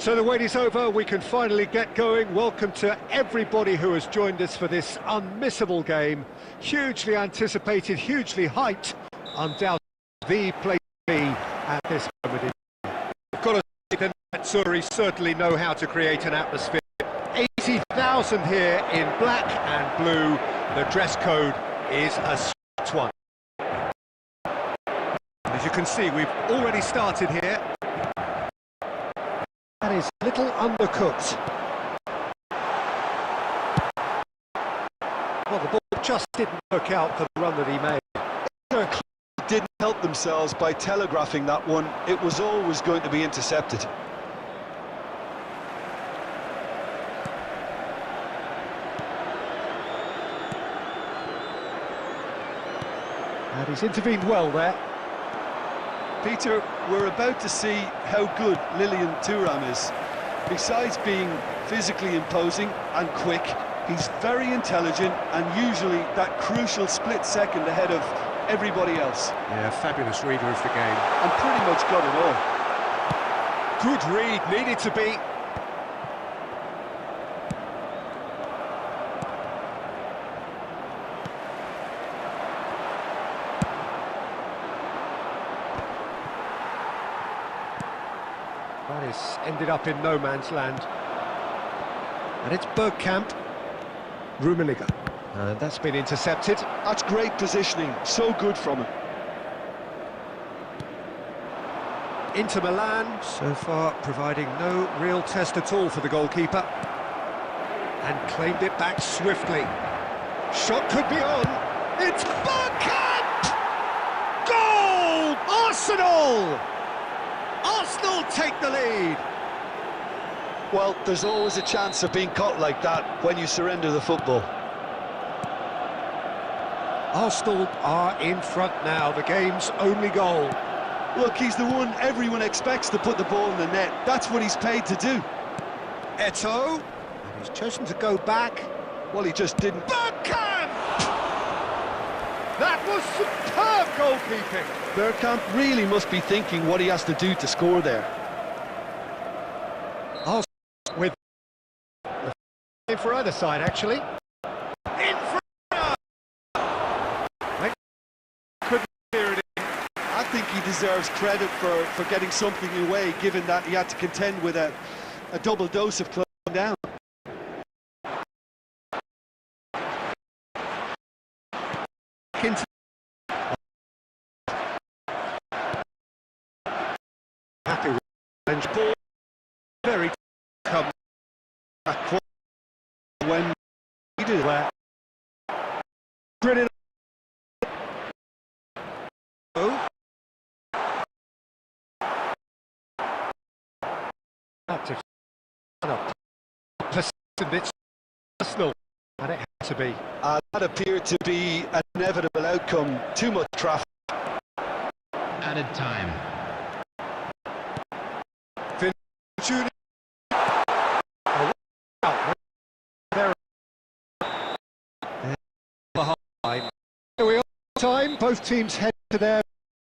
So the wait is over, we can finally get going. Welcome to everybody who has joined us for this unmissable game. Hugely anticipated, hugely hyped, undoubtedly the place to be at this moment. I've got to say the Netsuri certainly know how to create an atmosphere. 80,000 here in black and blue. The dress code is a strict one. As you can see, we've already started here. That is a little undercooked. Well, the ball just didn't work out for the run that he made. Didn't help themselves by telegraphing that one. It was always going to be intercepted. And he's intervened well there. Peter, we're about to see how good Lilian Thuram is. Besides being physically imposing and quick, he's very intelligent and usually that crucial split second ahead of everybody else. Yeah, fabulous reader of the game. And pretty much got it all. Good read, needed to be. That is ended up in no man's land. And it's Bergkamp. Rummenigge. And that's been intercepted. That's great positioning, so good from him. Inter Milan, so far providing no real test at all for the goalkeeper. And claimed it back swiftly. Shot could be on. It's Bergkamp! Goal! Arsenal! Arsenal take the lead. Well, there's always a chance of being caught like that when you surrender the football. Arsenal are in front now, the game's only goal. Look, he's the one everyone expects to put the ball in the net. That's what he's paid to do. Eto'o, he's chosen to go back. Well, he just didn't. Bergkamp! That was superb goalkeeping. Bergkamp really must be thinking what he has to do to score there. Arsenal with the for either side, actually. In front. I think he deserves credit for getting something away, given that he had to contend with a double dose of closing down. Happy range ball, very come back When he did that. Brilliant. Oh. It's personal, and it had to be. That appeared to be an inevitable outcome. Too much traffic. Added time. Behind. Here we are. Time. Both teams head to their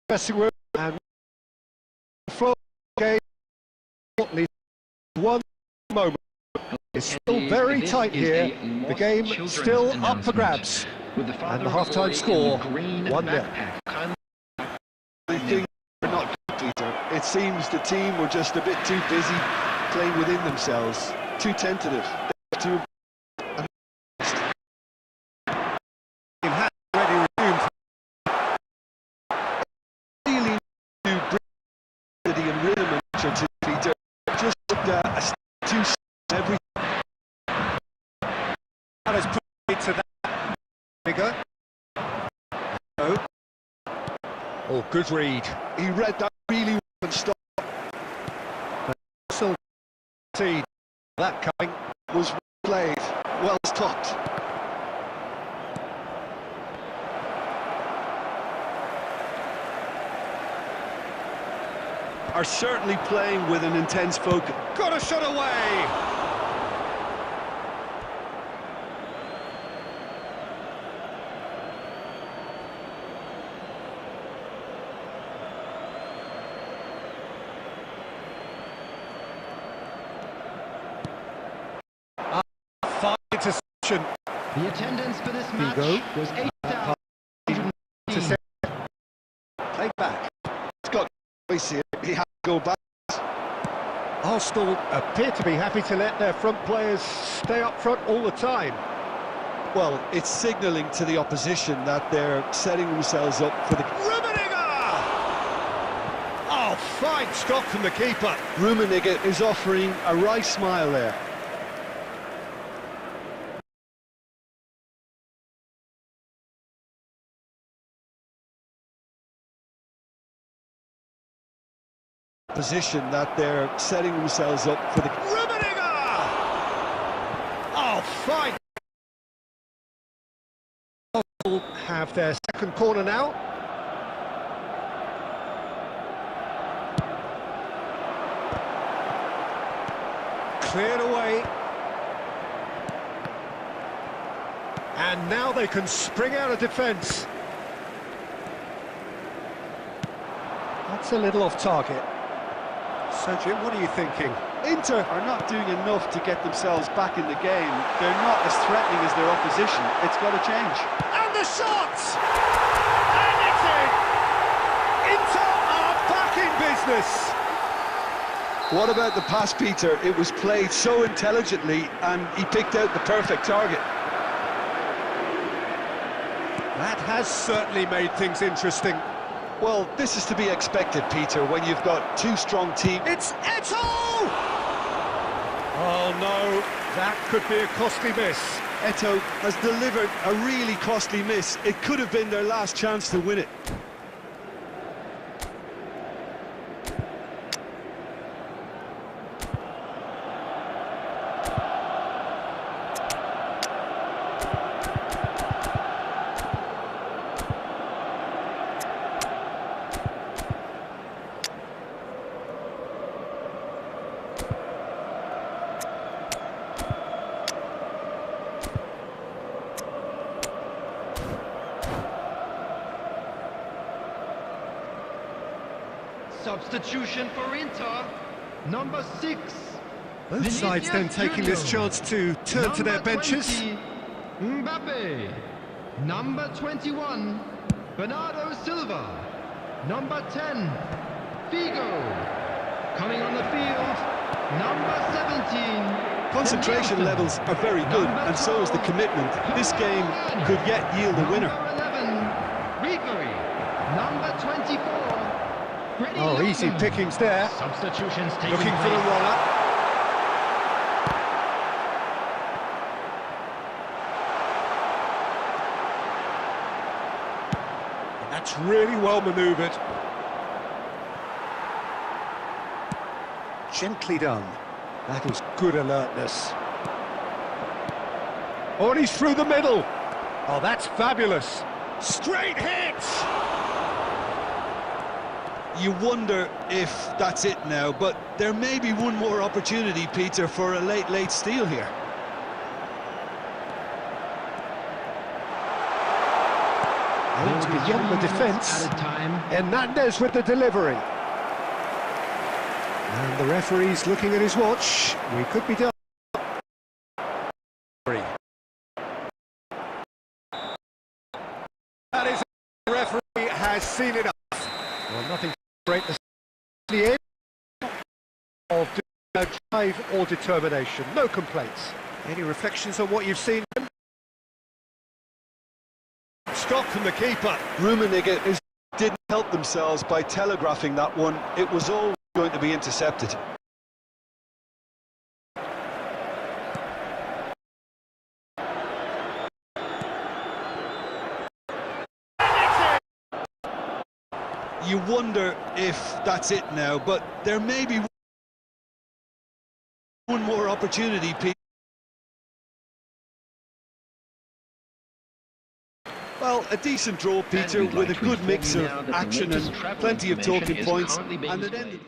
dressing room and floor game. One moment. It's still very tight here. The game still up for grabs. And the half-time score, 1-0. I think they're not good, Peter. It seems the team were just a bit too busy playing within themselves, too tentative. Too Ready resumed. really to bring and rhythm and nature to Peter. Just a step too every. That has put it to that figure. Oh, good read. He read that really well and stopped. So, see that coming. Was played, well stopped. Are certainly playing with an intense focus. Got a shot away. Fine interception. The attendance for this match was 8,000. Play back. It's got voice here. He had to go back. Arsenal appear to be happy to let their front players stay up front all the time. Well, it's signalling to the opposition that they're setting themselves up for the... Rummenigge! Oh, fine stop from the keeper. Rummenigge is offering a wry smile there. Position that they're setting themselves up for the... Rummenigge! Oh, fine. Arsenal have their second corner now. Cleared away. And now they can spring out of defence. That's a little off target. So, Jim, what are you thinking? Inter are not doing enough to get themselves back in the game. They're not as threatening as their opposition. It's got to change. And the shot! And it's in! Inter are back in business! What about the pass, Peter? It was played so intelligently and he picked out the perfect target. That has certainly made things interesting. Well, this is to be expected, Peter, when you've got two strong teams. It's Eto'o! Oh no, that could be a costly miss. Eto'o has delivered a really costly miss. It could have been their last chance to win it. Substitution for Inter, number 6. Both sides then taking this chance to turn to their benches. 20, Mbappe. Number 21, Bernardo Silva. Number 10, Figo. Coming on the field, number 17. Concentration levels are very good, and so is the commitment. This game could yet yield a winner. Number 11, Ribery. Number 24. Oh, easy pickings there. Substitutions taking Looking for the place. roller. And that's really well manoeuvred. Gently done. That is good alertness. Oh, and he's through the middle. Oh, that's fabulous. Straight hits! You wonder if that's it now, but there may be one more opportunity, Peter, for a late steal here. Aims beyond the defence. Added time. Hernandez with the delivery. And the referee's looking at his watch. We could be done. That is, the referee has seen enough. Well, nothing to break the end of drive or determination. No complaints. Any reflections on what you've seen? Stop from the keeper. Rummenigge didn't help themselves by telegraphing that one. It was all going to be intercepted. You wonder if that's it now, but there may be one more opportunity, Pete. Well, a decent draw, Peter, with a good mix of action and plenty of talking points, and it ended.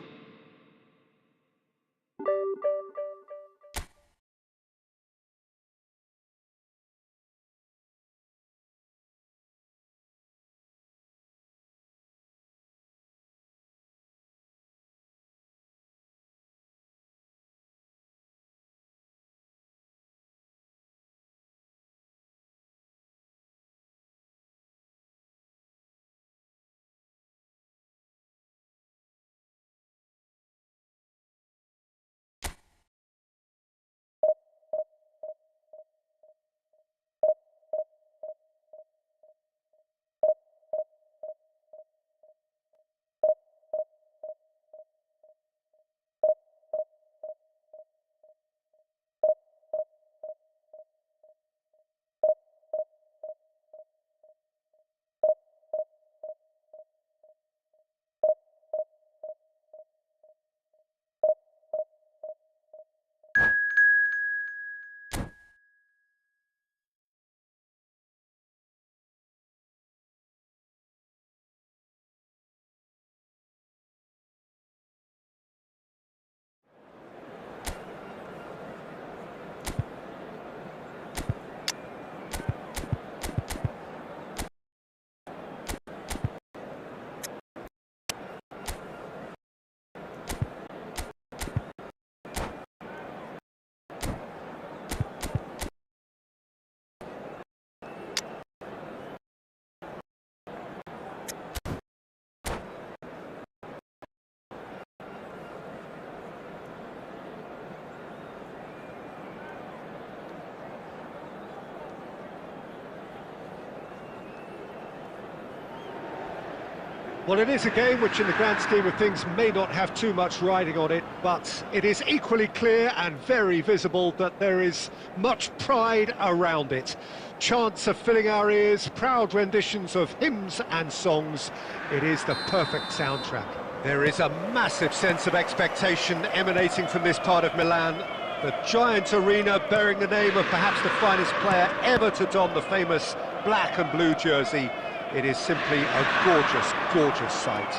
Well, it is a game which in the grand scheme of things may not have too much riding on it, but it is equally clear and very visible that there is much pride around it. Chants are filling our ears, proud renditions of hymns and songs. It is the perfect soundtrack. There is a massive sense of expectation emanating from this part of Milan. The giant arena bearing the name of perhaps the finest player ever to don the famous black and blue jersey. It is simply a gorgeous, gorgeous sight.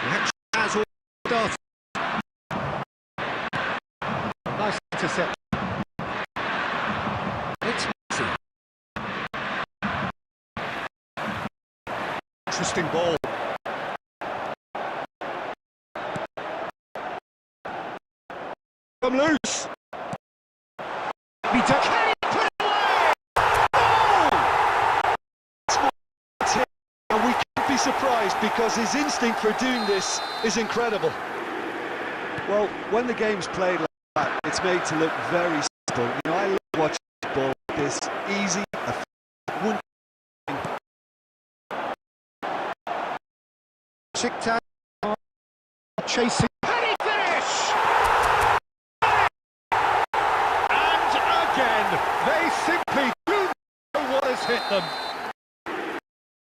The action has all started. Nice interception. It's messy. Interesting ball. them loose. Can he put it away? Oh! And we can't be surprised because his instinct for doing this is incredible. Well, when the game's played like that, it's made to look very simple. You know, I love watching football like this. Easy, one Tic-tac, chasing. Penny finish! And again, they simply do know what has hit them.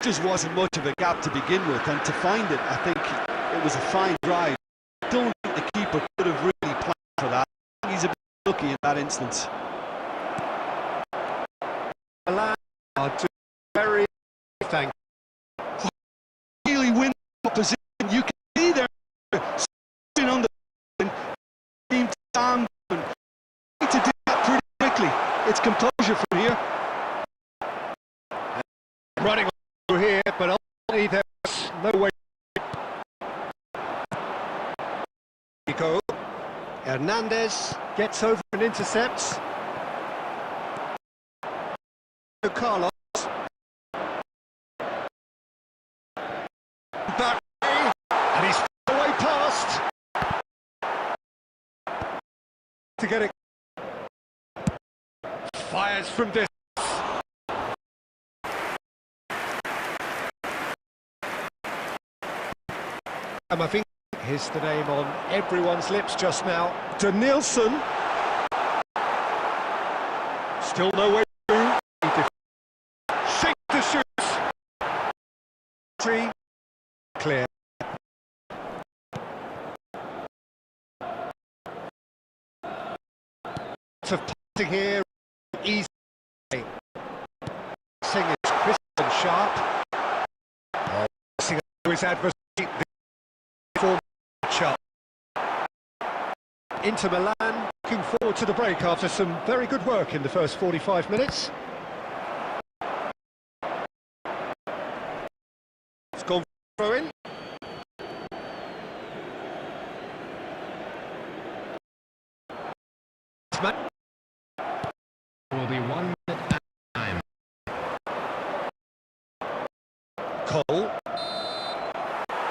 just wasn't much of a gap to begin with, and to find it, I think it was a fine drive. I don't think the keeper could have really planned for that. He's a bit lucky in that instance. Very thank you. Really win opposition. You can see there sitting on the team down and need to do that pretty quickly. It's composure from here. Running through here, but ultimately there's no way. Nico Hernandez gets over and intercepts. Carlos. Back way, and he's away past. To get it. Fires from distance. And I think here's the name on everyone's lips just now. Danielson. Still no way through. Shake the shoot. Three. Clear. Lots of passing here. Easy. Sing is crisp and sharp. Passing to his adversary. Inter Milan looking forward to the break after some very good work in the first 45 minutes. It's gone for throw in. Will be 1 minute at time. Cole.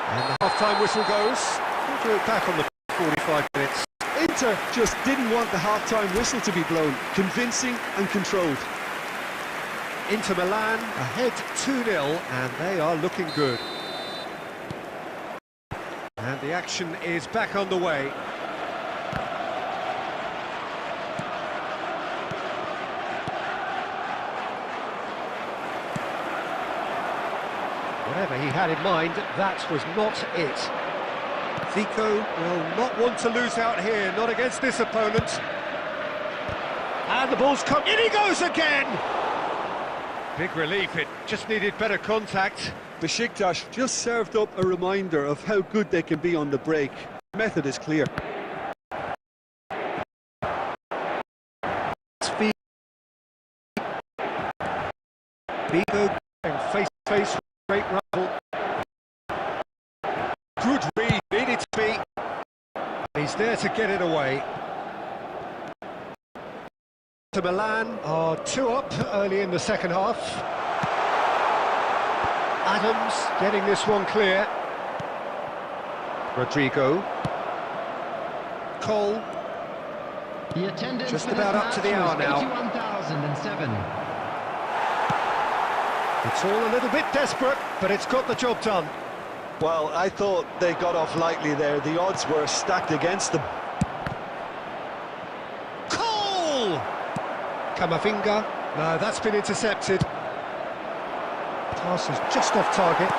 And the half-time whistle goes. We'll do it back on the 45 minutes. Inter just didn't want the half-time whistle to be blown. Convincing and controlled. Inter Milan ahead 2-0, and they are looking good. And the action is back on the way. Whatever he had in mind, that was not it. Zico will not want to lose out here, not against this opponent. And the ball's come, in he goes again! Big relief, it just needed better contact. Besiktas just served up a reminder of how good they can be on the break. The method is clear. Zico face-to-face with a great rival. Good read, needed to be. He's there to get it away. To Milan are 2 up early in the second half. Adams getting this one clear. Rodrigo. Cole. The attendance Just about up to the hour now. 81,007. It's all a little bit desperate, but it's got the job done. Well, I thought they got off lightly there. The odds were stacked against them. Cole! Camavinga. No, that's been intercepted. Pass is just off target.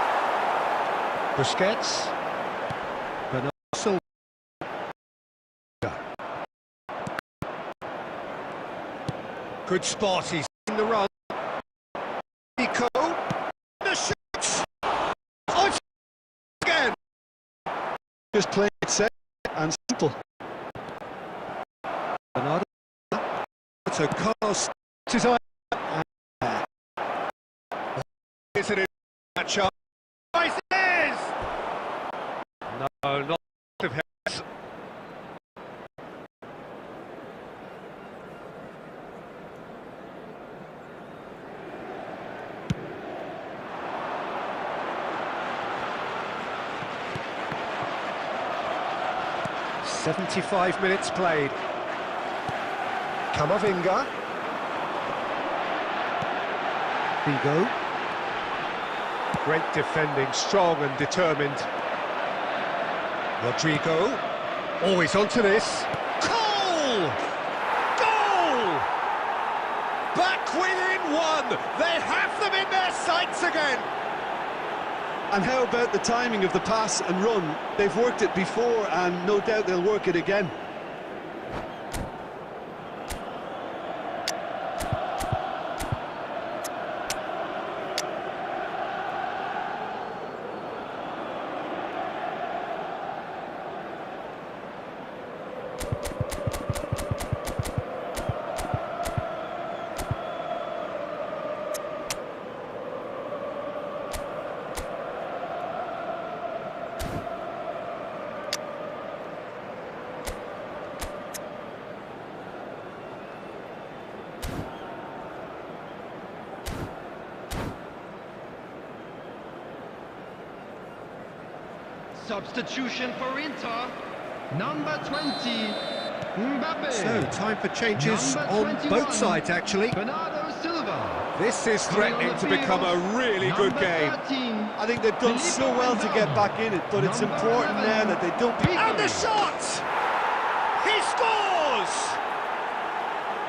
Busquets. Bernardo Silva. Good spot, he's in the run. Nico. The shot! Oh, it's again! Just playing it safe and simple. Bernardo. So Carlos his eye. Is it in that shot? It is! No, not of heads. 75 minutes played. Kamavinga. Figo. Great defending, strong and determined. Rodrigo. Always onto this. Goal! Goal! Back within one! They have them in their sights again! And how about the timing of the pass and run? They've worked it before and no doubt they'll work it again. Substitution for Inter, number 20, Mbappe. So, time for changes Number on 21, both sides, actually. Bernardo Silva. This is Coming threatening on to the become a field, really good number game. 13, I think they've done so well to get back in it, but it's Number important 11, now that they don't be... And the shot! He scores!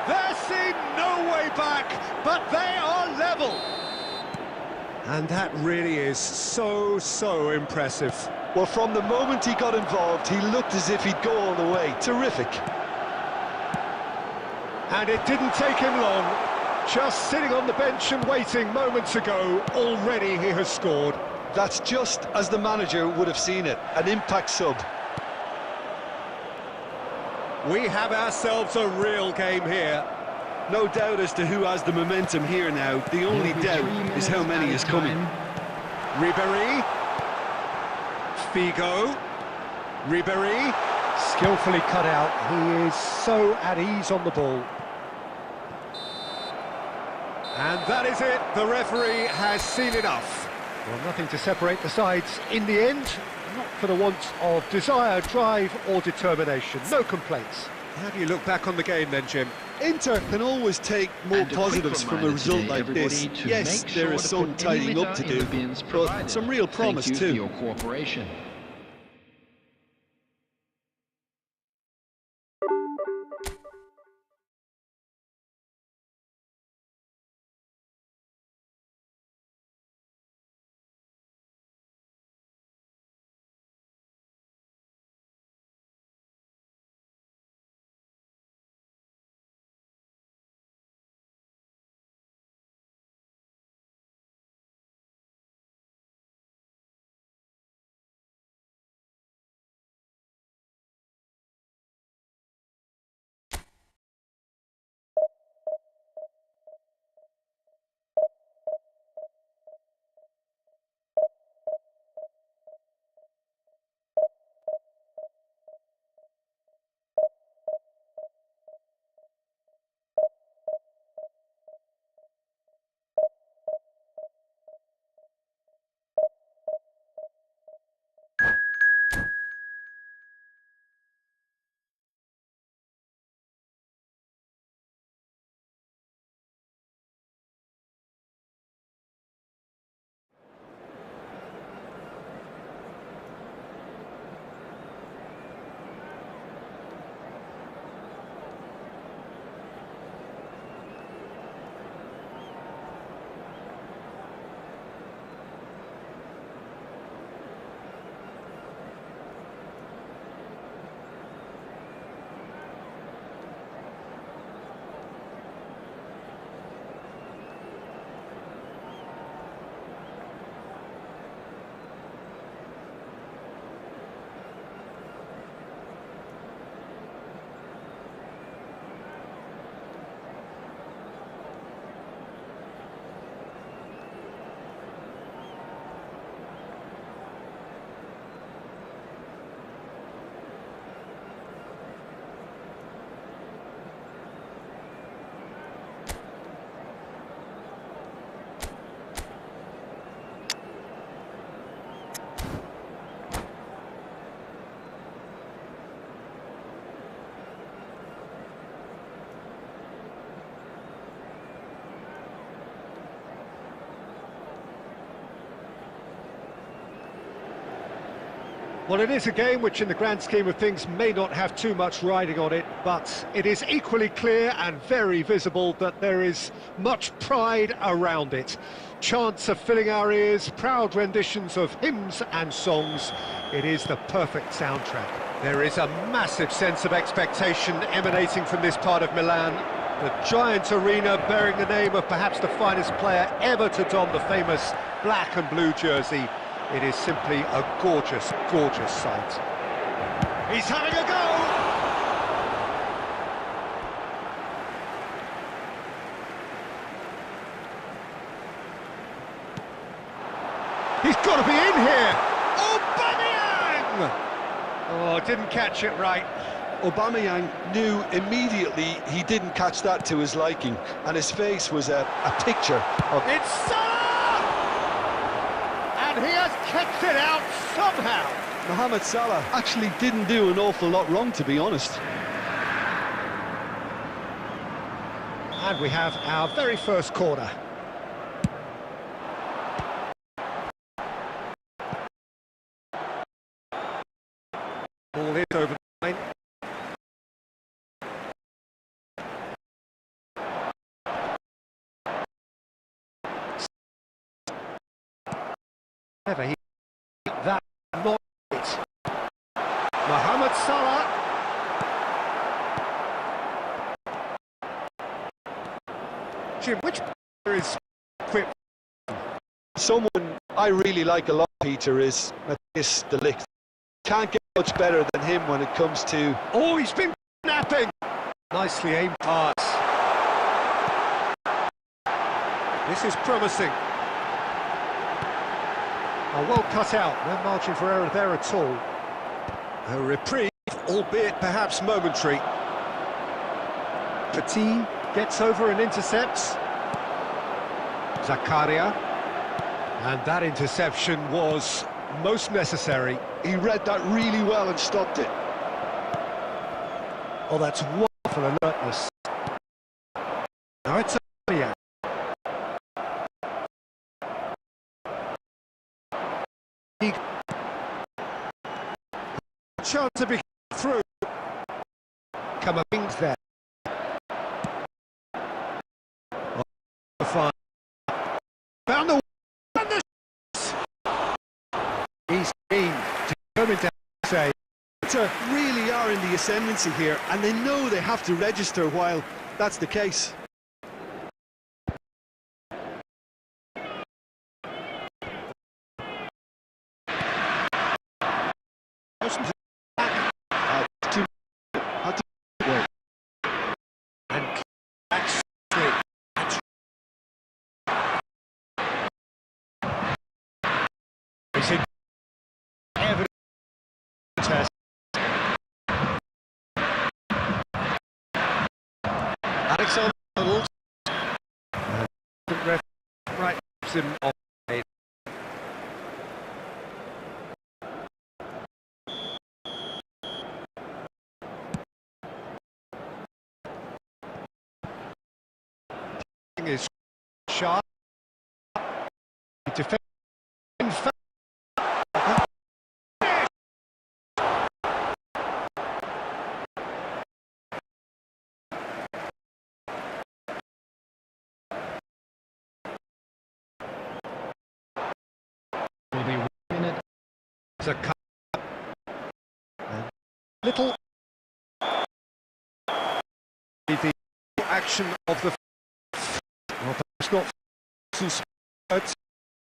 There seemed no way back, but they are level. And that really is so impressive. Well, from the moment he got involved, he looked as if he'd go all the way. Terrific. And it didn't take him long. Just sitting on the bench and waiting moments ago, already he has scored. That's just as the manager would have seen it, an impact sub. We have ourselves a real game here. No doubt as to who has the momentum here now. The only doubt is how many is coming. Ribéry. Figo. Ribéry. Skillfully cut out. He is so at ease on the ball. And that is it. The referee has seen enough. Well, nothing to separate the sides in the end. Not for the want of desire, drive or determination. No complaints. How do you look back on the game then, Jim? Inter can always take more And a quick positives from a reminder result today, like this. everybody, to Yes, make there sure is to some put any tidying up to litter in do, the bins but provided. some real promise Thank you too. for your cooperation. Well, it is a game which in the grand scheme of things may not have too much riding on it, but it is equally clear and very visible that there is much pride around it. Chants are filling our ears, proud renditions of hymns and songs. It is the perfect soundtrack. There is a massive sense of expectation emanating from this part of Milan. The giant arena bearing the name of perhaps the finest player ever to don the famous black and blue jersey. It is simply a gorgeous, gorgeous sight. He's having a go! He's got to be in here! Aubameyang! Oh, didn't catch it right. Aubameyang knew immediately he didn't catch that to his liking, and his face was a picture of... It's Salah! And he has kicked it out somehow. Mohamed Salah actually didn't do an awful lot wrong, to be honest. And we have our very first corner. Ball is over the line. Never he that not it. Mohamed Salah. Jim, which player is equipped? Someone I really like a lot, Peter, is Matthias de Ligt. Can't get much better than him when it comes to... Oh, he's been napping! Nicely aimed pass. This is promising. Oh, well cut out, no margin for error there at all. A reprieve, albeit perhaps momentary. Petit gets over and intercepts. Zakaria. And that interception was most necessary. He read that really well and stopped it. Oh, that's wonderful alertness. Now it's Aubameyang. Chance to be through. Come up there. Oh, fine. Found the he's keen, determined to say. Really are in the ascendancy here, and they know they have to register while that's the case. Alexander Arnold. Right, him off. Is sharp. Defend. Will be 1 minute. It's a cut. Little. The action of the. Well, perhaps not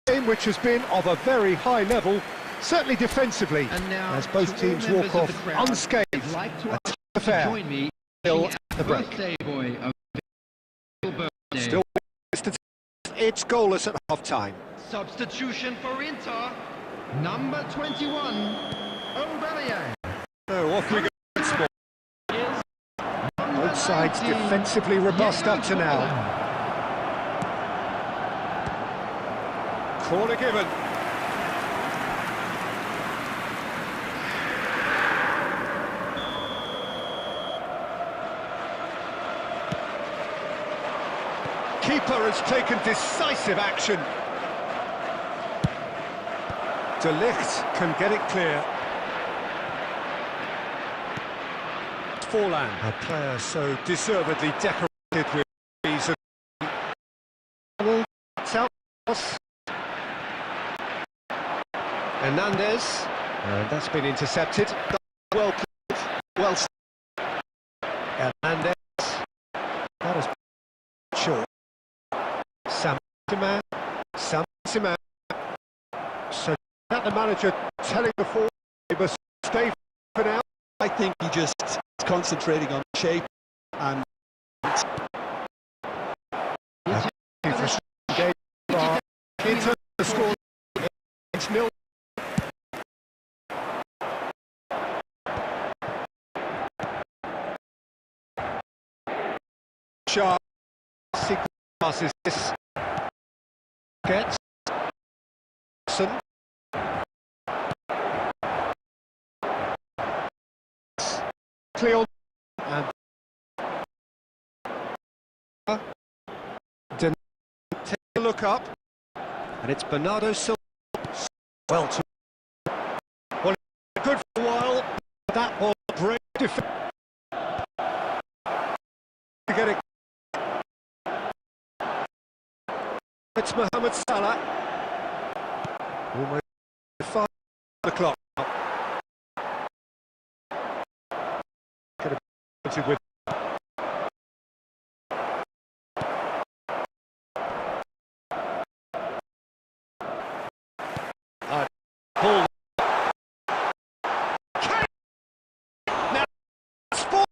game which has been of a very high level, certainly defensively, as both teams walk off unscathed. A tough affair. Still at the break. Still, it's goalless at half-time. Substitution for Inter, number 21, Aubameyang. So off we go. Both sides defensively robust up to now. Corner given. Keeper has taken decisive action. De Ligt can get it clear. Forlan. A player so deservedly decorated with these. It's out. Hernandez. And that's been intercepted. Well played. Well. Hernandez. That is short. Sam-Siman. Sam-Siman. So that the manager telling the forward they must stay for now. I think he just is concentrating on shape and into the score. It's nil. Sharp sequence passes this. Gets Cleon and take a look up, and it's Bernardo Silva. Well, good for a while. That was great defense. Get it. It's Mohamed Salah. Almost 5 o'clock. Could have with. Ball. Now, sport.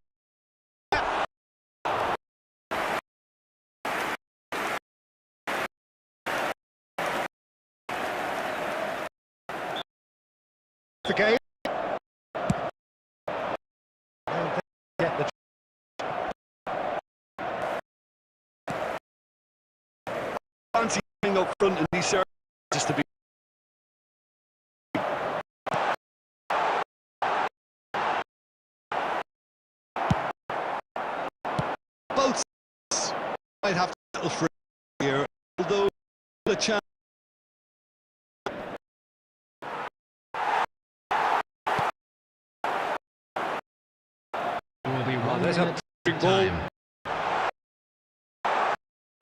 The game. And get the fancy up front, and he serves just to be. Both might have to settle for here, although the chance. There's a ball.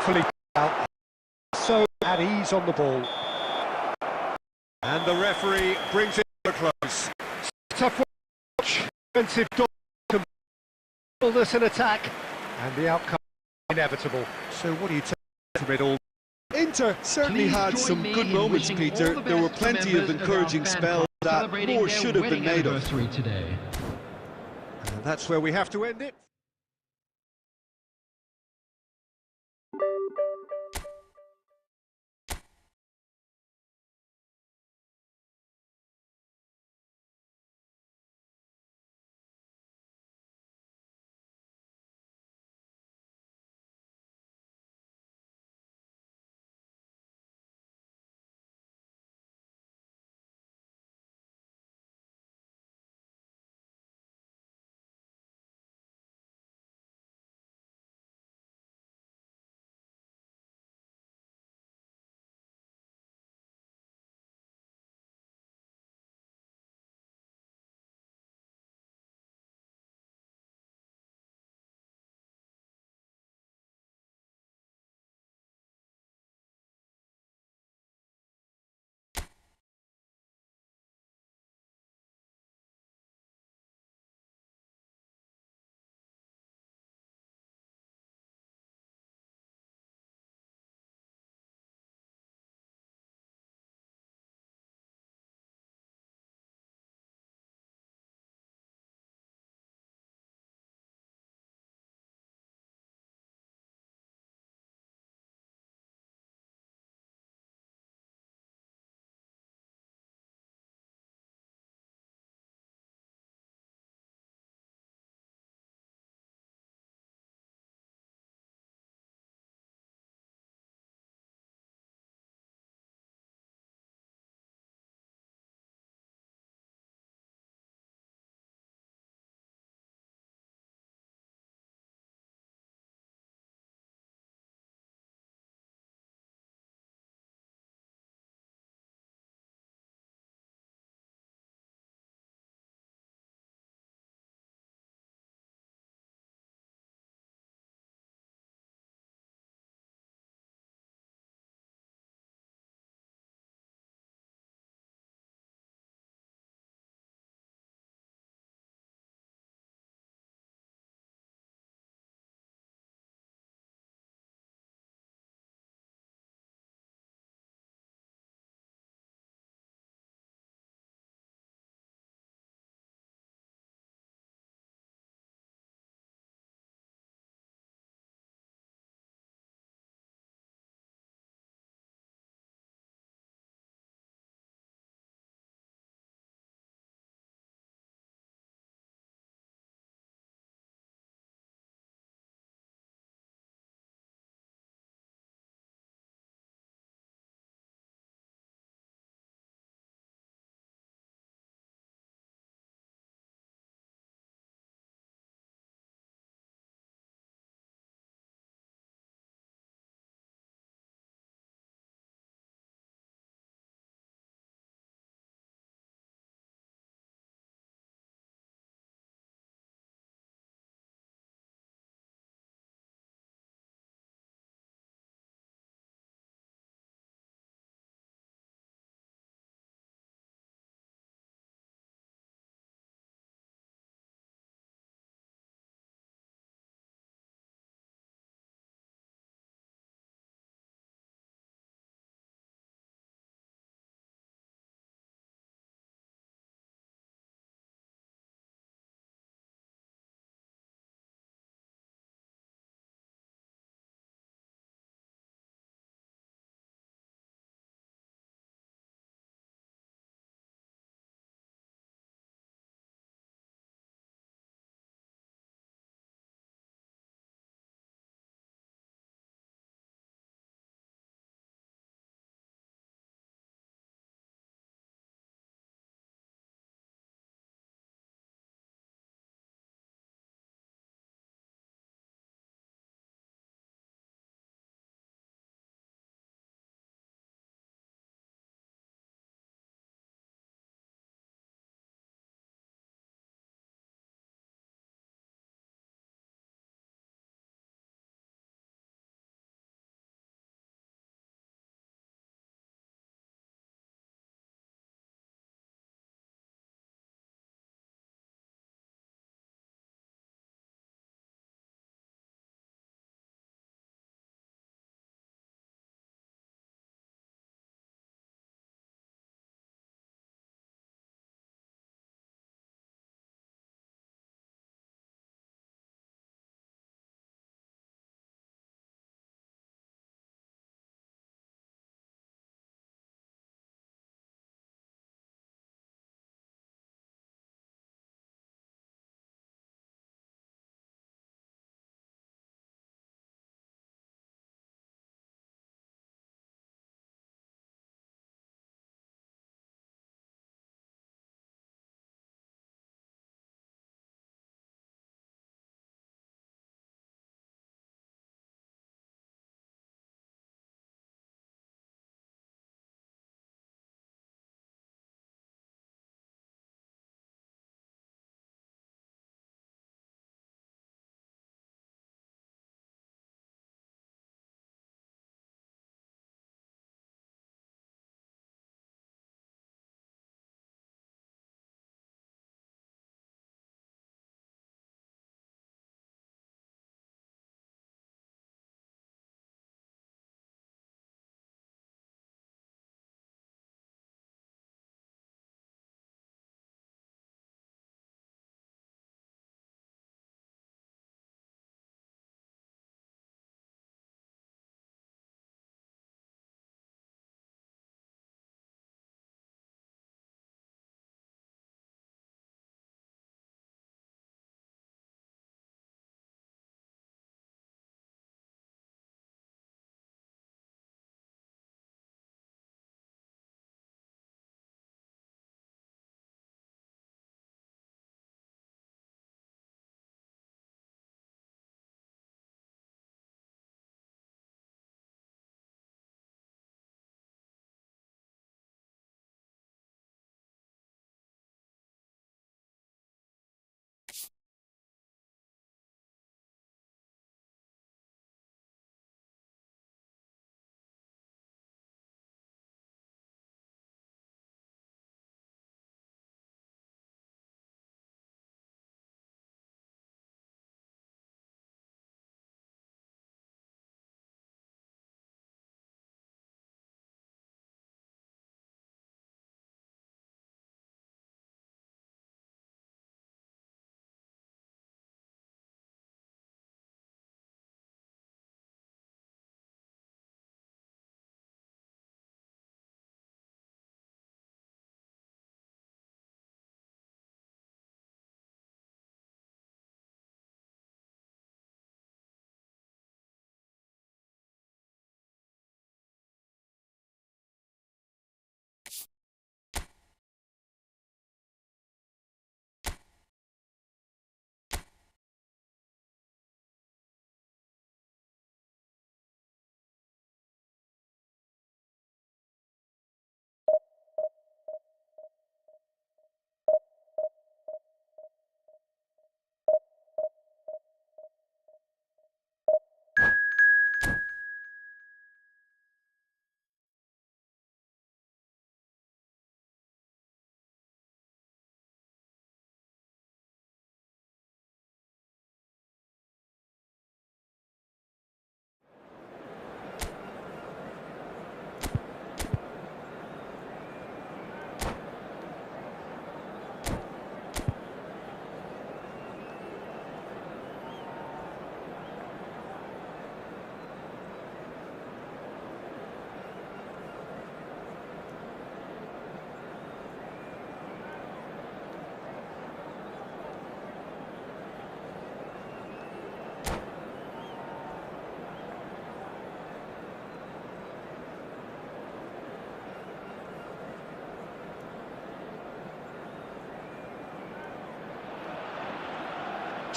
Fully out. So at ease on the ball. And the referee brings it to a close. Tough watch. Defensive fullness and attack. And the outcome inevitable. So what do you take from it all? Inter certainly had some good moments, Peter. There were plenty of encouraging spells that more should have been made of. Today. And that's where we have to end it.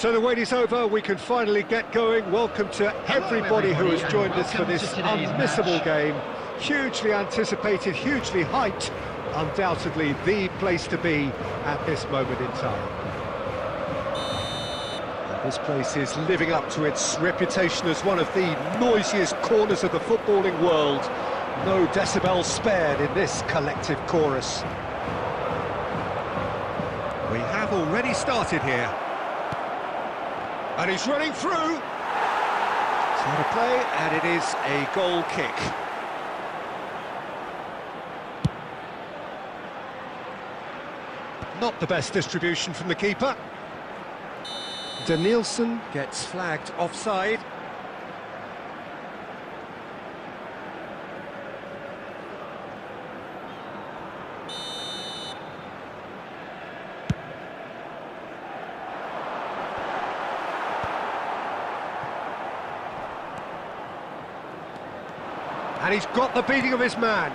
So the wait is over, we can finally get going. Welcome to everybody who has joined us for this unmissable game. Hugely anticipated, hugely hyped. Undoubtedly the place to be at this moment in time. And this place is living up to its reputation as one of the noisiest corners of the footballing world. No decibels spared in this collective chorus. We have already started here. And he's running through. It's not a play, and it is a goal kick. Not the best distribution from the keeper. Danielson gets flagged offside. And he's got the beating of his man.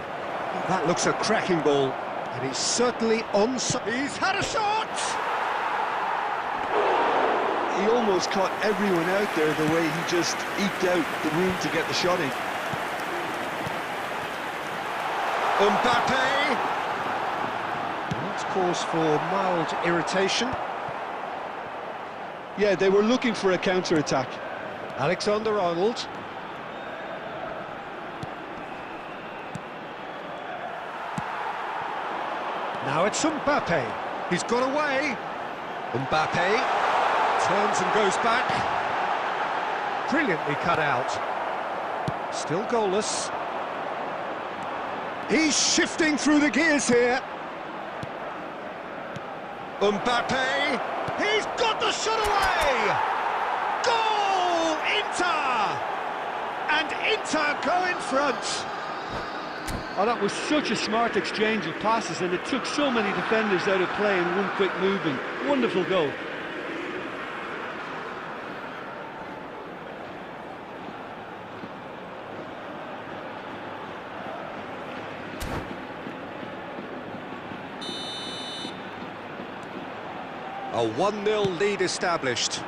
That looks a cracking ball. And he's certainly on... He's had a shot! He almost caught everyone out there the way he just eked out the room to get the shot in. Mbappe! That's cause for mild irritation. Yeah, they were looking for a counter-attack. Alexander-Arnold. Now it's Mbappe. He's got away. Mbappe turns and goes back. Brilliantly cut out. Still goalless. He's shifting through the gears here. Mbappe. He's got the shot away. Goal! Inter! And Inter go in front. Oh, that was such a smart exchange of passes, and it took so many defenders out of play in one quick movement. Wonderful goal. A 1-0 lead established.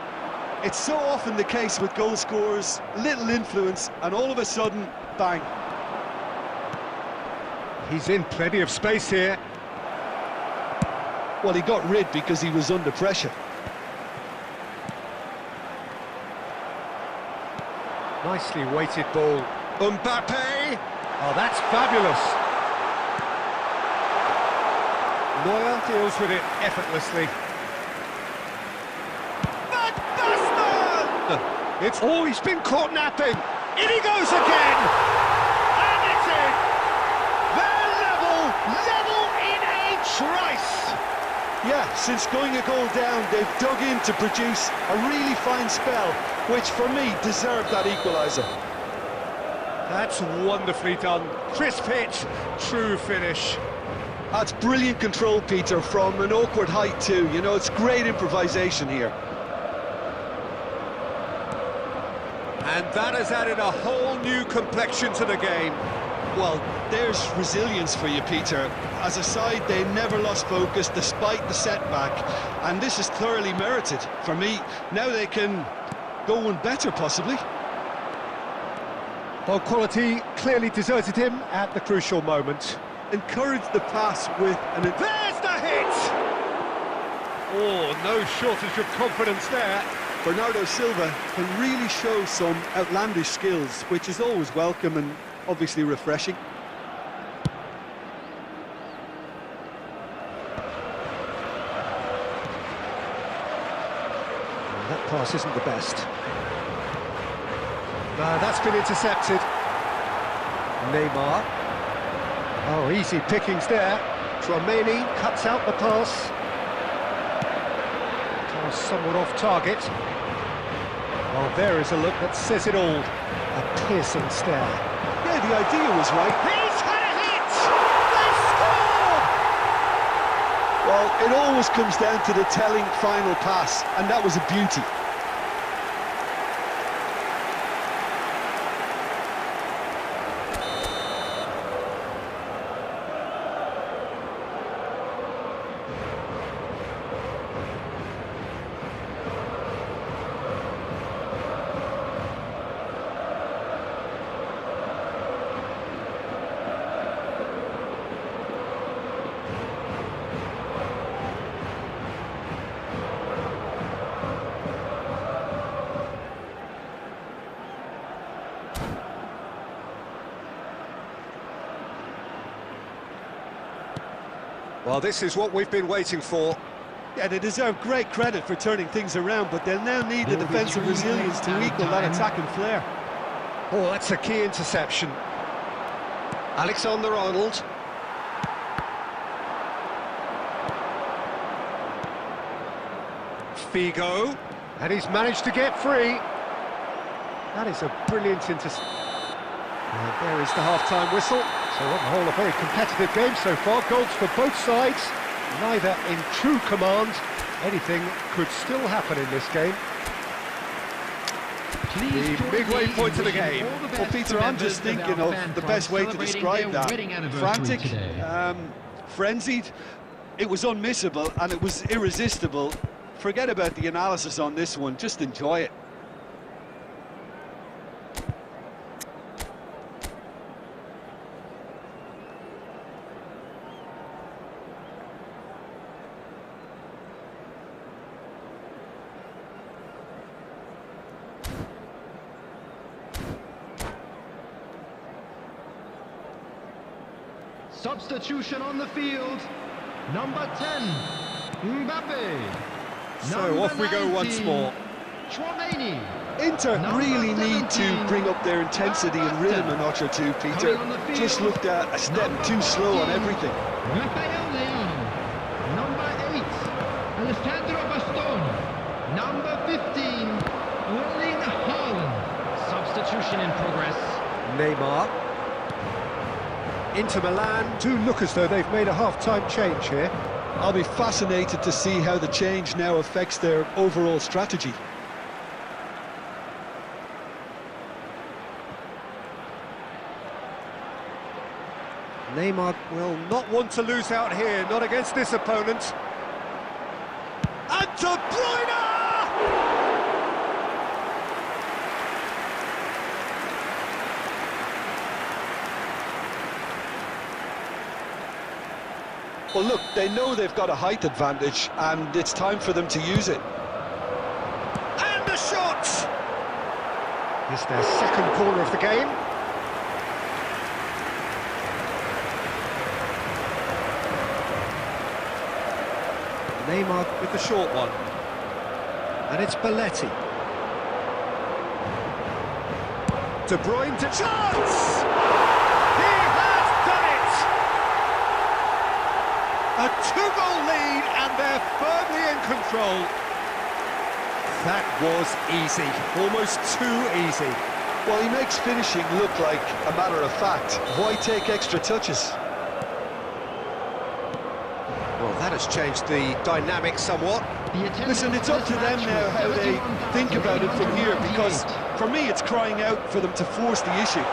It's so often the case with goal scorers, little influence, and all of a sudden, bang. He's in plenty of space here. Well, he got rid because he was under pressure. Nicely weighted ball. Mbappe! Oh, that's fabulous. Neuer deals with it effortlessly. Van Basten! Oh, he's been caught napping. In he goes again! And it's in! They're level in a trice! Yeah, since going a goal down, they've dug in to produce a really fine spell, which for me deserved that equaliser. That's wonderfully done. Crisp hit, true finish. That's brilliant control, Peter, from an awkward height too. You know, it's great improvisation here. And that has added a whole new complexion to the game. Well, there's resilience for you, Peter. As a side, they never lost focus despite the setback, and this is thoroughly merited. For me, now they can go one better, possibly. Well, quality clearly deserted him at the crucial moment. Encouraged the pass with an... There's the hit! Oh, no shortage of confidence there. Bernardo Silva can really show some outlandish skills, which is always welcome and obviously refreshing. That pass isn't the best. No, that's been intercepted. Neymar. Oh, easy pickings there. Tchouaméni cuts out the pass. Pass somewhat off target. Well, there is a look that says it all. A piercing stare. Yeah, the idea was right. He's had a hit! They score! Well, it always comes down to the telling final pass, and that was a beauty. Well, this is what we've been waiting for. Yeah, they deserve great credit for turning things around, but they'll now need the defensive resilience to equal that attacking flair. Oh, that's a key interception. Alexander-Arnold. Figo. And he's managed to get free. That is a brilliant interception. And there is the half-time whistle. So on the whole, a very competitive game so far. Goals for both sides, neither in true command. Anything could still happen in this game. The midway point of the game. Well, Peter, I'm just thinking of the best way to describe that. Frantic, frenzied. It was unmissable and it was irresistible. Forget about the analysis on this one, just enjoy it. Substitution on the field. Number 10, Mbappe. So off we go once more. Chouameni. Inter really need to bring up their intensity and rhythm a notch or two, Peter. Just looked at a step too slow on everything. Rafael Leão. Number 8, Alessandro Bastoni. Number 15, Erling Haaland. Substitution in progress. Neymar. Inter Milan do look as though they've made a half-time change here. I'll be fascinated to see how the change now affects their overall strategy. Neymar will not want to lose out here, not against this opponent. And De Bruyne! Well, look, they know they've got a height advantage, and it's time for them to use it. And the shot! It's their second corner of the game. Neymar with the short one. And it's Belletti. De Bruyne to chance! He has done it! A two-goal lead, and they're firmly in control. That was easy, almost too easy. Well, he makes finishing look like a matter of fact. Why take extra touches? Well, that has changed the dynamic somewhat. Listen, it's up to them now how they think about it from here, because for me it's crying out for them to force the issue.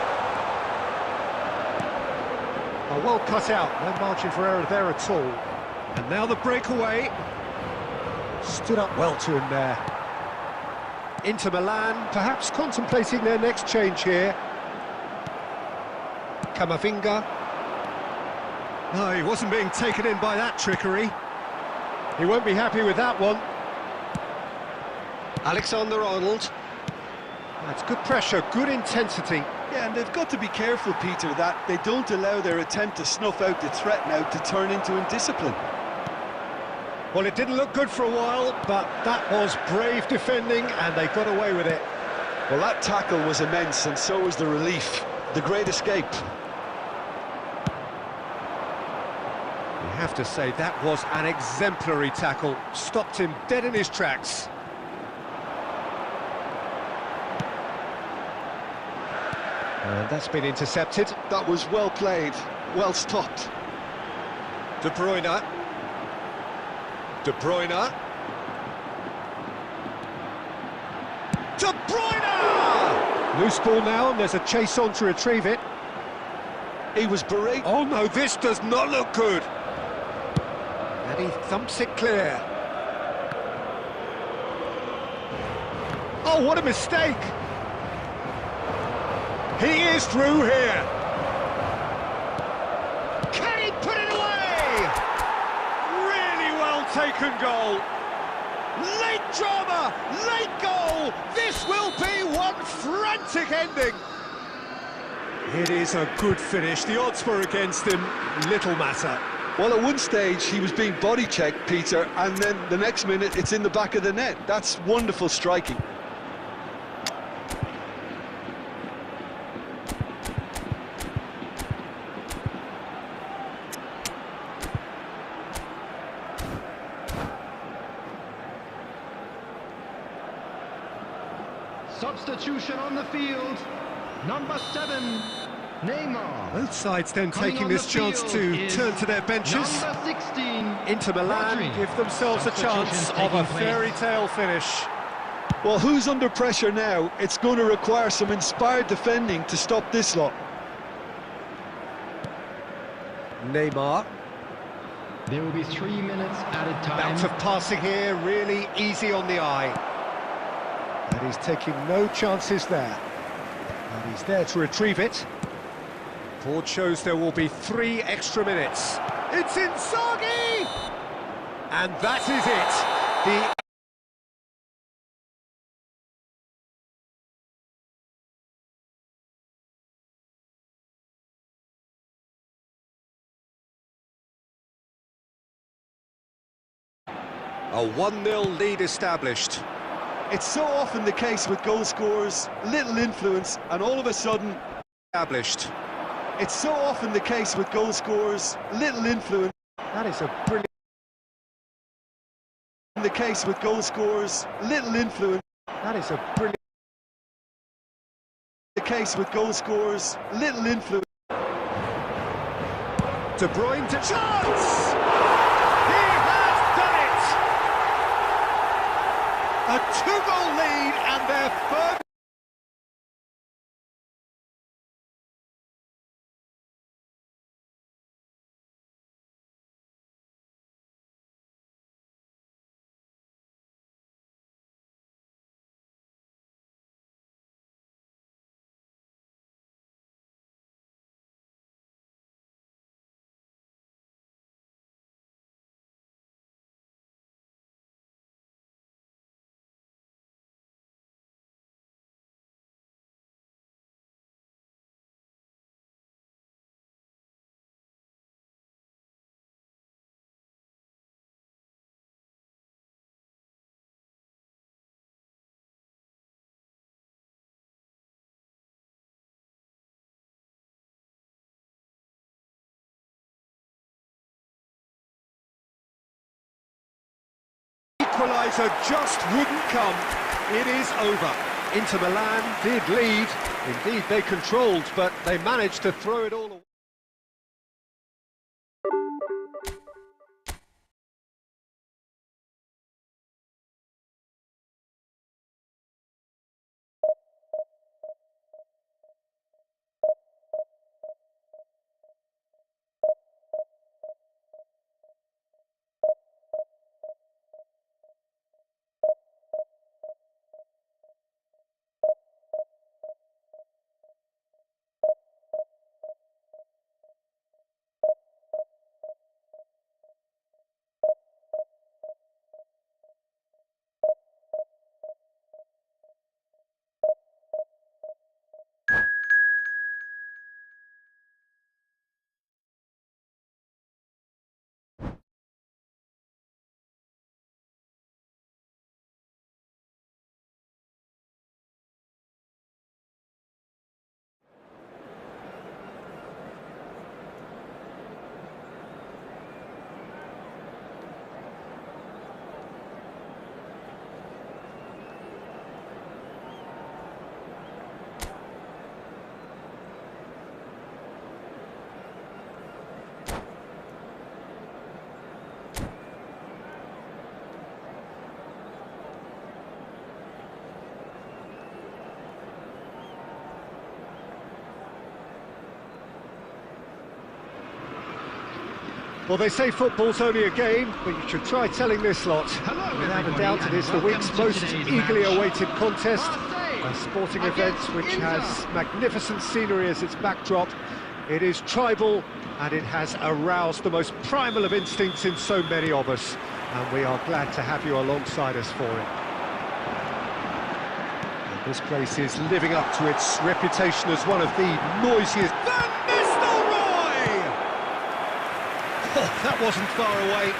Oh, well cut out, no margin for error there at all. And now the breakaway. Stood up well to him there. Inter Milan, perhaps contemplating their next change here. Camavinga. No, he wasn't being taken in by that trickery. He won't be happy with that one. Alexander-Arnold. That's good pressure, good intensity. Yeah, and they've got to be careful, Peter, that they don't allow their attempt to snuff out the threat now to turn into indiscipline. Well, it didn't look good for a while, but that was brave defending, and they got away with it. Well, that tackle was immense, and so was the relief. The great escape. You have to say that was an exemplary tackle. Stopped him dead in his tracks. And that's been intercepted. That was well played, well stopped. De Bruyne. De Bruyne. De Bruyne! Loose ball now, and there's a chase on to retrieve it. He was berated. Oh no, this does not look good. And he thumps it clear. Oh, what a mistake! He is through here. Can he put it away? Really well taken goal. Late drama, late goal. This will be one frantic ending. It is a good finish. The odds were against him. Little matter. Well, at one stage he was being body checked, Peter, and then the next minute it's in the back of the net. That's wonderful striking. Substitution on the field. Number 7, Neymar. Both sides then Coming taking on this the chance field to is turn to their benches. Number 16, Inter Milan Rodri. give themselves a chance Substitution of a taking place. fairy tale finish. Well, who's under pressure now? It's going to require some inspired defending to stop this lot. Neymar. There will be 3 minutes added time. Bout of passing here, really easy on the eye. And he's taking no chances there. And he's there to retrieve it. Board shows there will be 3 extra minutes. It's Inzaghi! And that is it. The A 1-0 lead established. It's so often the case with goal scorers, little influence, and all of a sudden... It's so often the case with goal scorers, little influence... That is a brilliant... The case with goal scorers, little influence... That is a brilliant... The case with goal scorers, little influence... De Bruyne to chance! He has done it! A 2-goal lead and they're firm. Equaliser just wouldn't come. It is over. Inter Milan did lead. Indeed, they controlled, but they managed to throw it all away. Well, they say football's only a game, but you should try telling this lot. Hello, Without a everybody, doubt, it and is the welcome week's to most today's eagerly match. awaited contest. A Marseille sporting event against which Inter. has magnificent scenery as its backdrop. It is tribal, and it has aroused the most primal of instincts in so many of us. And we are glad to have you alongside us for it. And this place is living up to its reputation as one of the noisiest... Van Nistelrooy! That wasn't far away.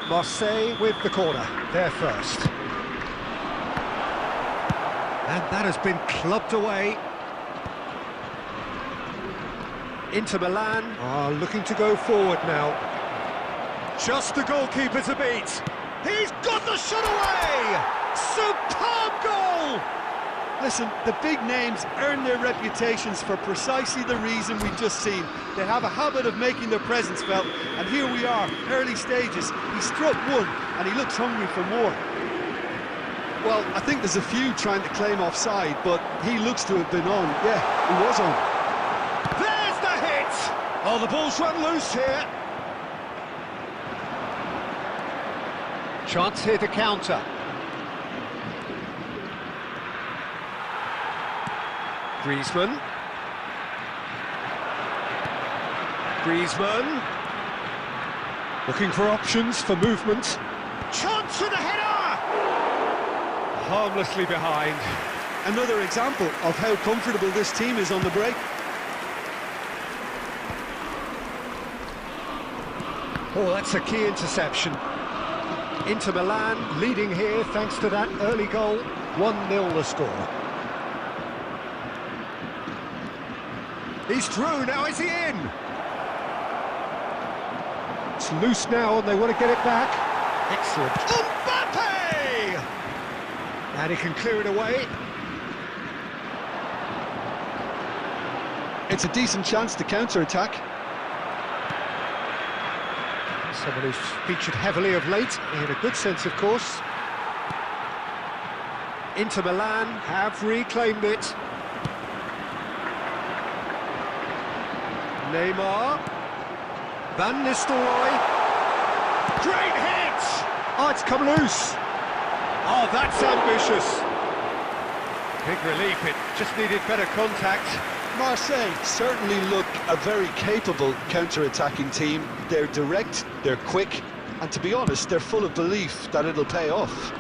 Marseille with the corner, there first. And that has been clubbed away. Inter Milan are looking to go forward now. Just the goalkeeper to beat. He's got the shot away! Superb goal! Listen, the big names earn their reputations for precisely the reason we've just seen. They have a habit of making their presence felt, and here we are, early stages. He struck one, and he looks hungry for more. Well, I think there's a few trying to claim offside, but he looks to have been on. Yeah, he was on. There's the hit! Oh, the ball's run loose here. Chance here to counter. Griezmann. Griezmann. Looking for options for movement. Chance for the header! Harmlessly behind. Another example of how comfortable this team is on the break. Oh, that's a key interception. Inter Milan leading here thanks to that early goal. 1-0 the score. He's through, now is he in? It's loose now and they want to get it back. Excellent. Mbappe! And he can clear it away. It's a decent chance to counter-attack. Someone who's featured heavily of late, in a good sense of course. Inter Milan have reclaimed it. Neymar. Van Nistelrooy. Great hit! Oh, it's come loose. Oh, that's ambitious. Big relief, it just needed better contact. Marseille certainly look a very capable counter-attacking team. They're direct, they're quick, and to be honest, they're full of belief that it'll pay off.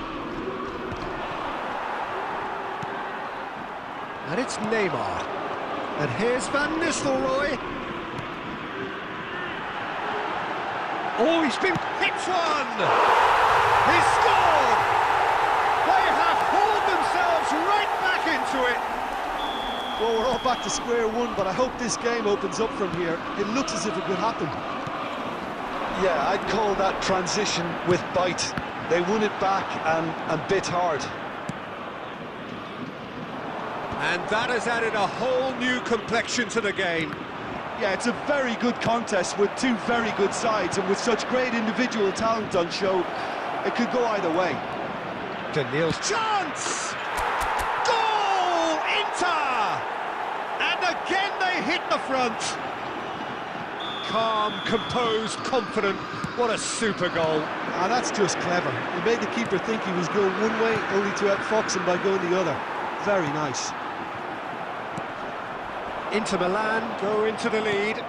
And it's Neymar. And here's Van Nistelrooy. Oh, he's been hit one! He scored! They have hauled themselves right back into it. Well, we're all back to square one, but I hope this game opens up from here. It looks as if it could happen. Yeah, I'd call that transition with bite. They won it back and bit hard. And that has added a whole new complexion to the game. Yeah, it's a very good contest with two very good sides, and with such great individual talent on show, it could go either way. Daniel's chance! Goal! Inter! And again they hit the front. Calm, composed, confident. What a super goal. And that's just clever. He made the keeper think he was going one way, only to outfox him by going the other. Very nice. Inter Milan go into the lead.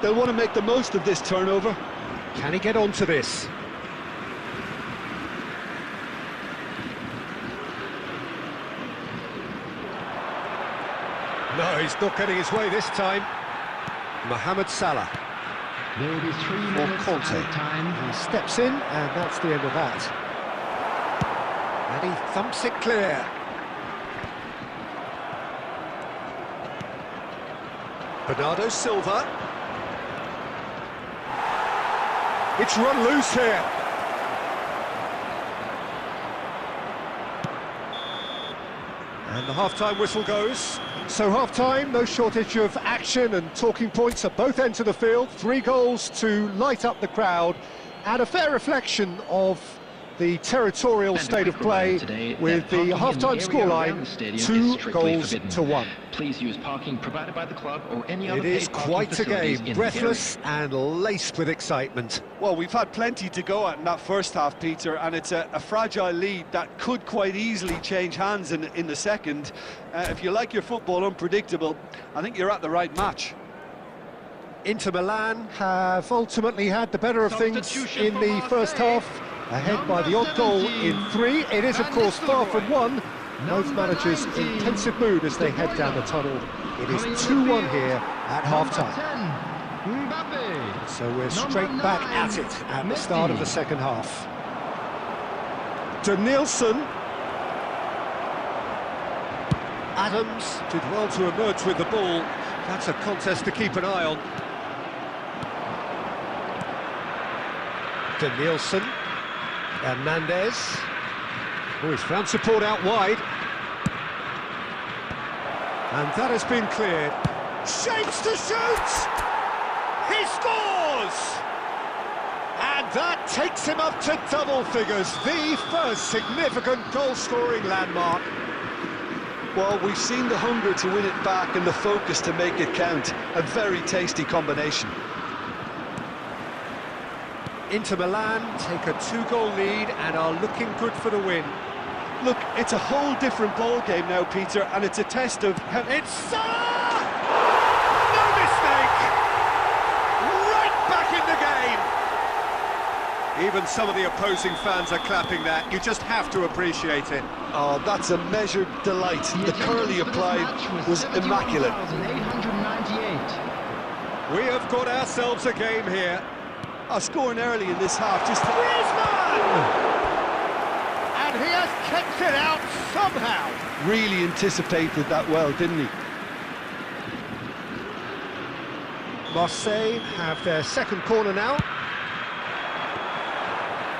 They'll want to make the most of this turnover. Can he get onto this? No, he's not getting his way this time. Mohamed Salah. There will be 3 minutes Conte. of time. He steps in, and that's the end of that. And he thumps it clear. Bernardo Silva. It's run loose here. And the half-time whistle goes. So half-time, no shortage of action and talking points at both ends of the field. 3 goals to light up the crowd, and a fair reflection of the territorial state of play, with the half-time scoreline 2-1. Please use parking provided by the club or any other It is quite a game, breathless and laced with excitement. Well, we've had plenty to go at in that first half, Peter, and it's a fragile lead that could quite easily change hands in the second. If you like your football unpredictable, I think you're at the right match. Inter Milan have ultimately had the better of things in the first half, ahead by the odd goal in 3. It is, of course, far from 1, Both managers in intensive mood as they head down the tunnel. It is 2-1 here at half-time. So we're straight back at it at the start of the second half. Danielson. Adams did well to emerge with the ball. That's a contest to keep an eye on. Danielson. Hernandez. Oh, he's found support out wide. And that has been cleared. Shapes to shoot! He scores! And that takes him up to double figures, the first significant goal-scoring landmark. Well, we've seen the hunger to win it back and the focus to make it count. A very tasty combination. Inter Milan take a 2-goal lead and are looking good for the win. Look, it's a whole different ball game now, Peter, and it's a test of how... It's Salah! No mistake! Right back in the game! Even some of the opposing fans are clapping that. You just have to appreciate it. Oh, that's a measured delight. The curl he applied was immaculate. We have got ourselves a game here. Scoring early in this half, just... Griezmann! And he has kept it out somehow. Really anticipated that well, didn't he? Marseille have their second corner now.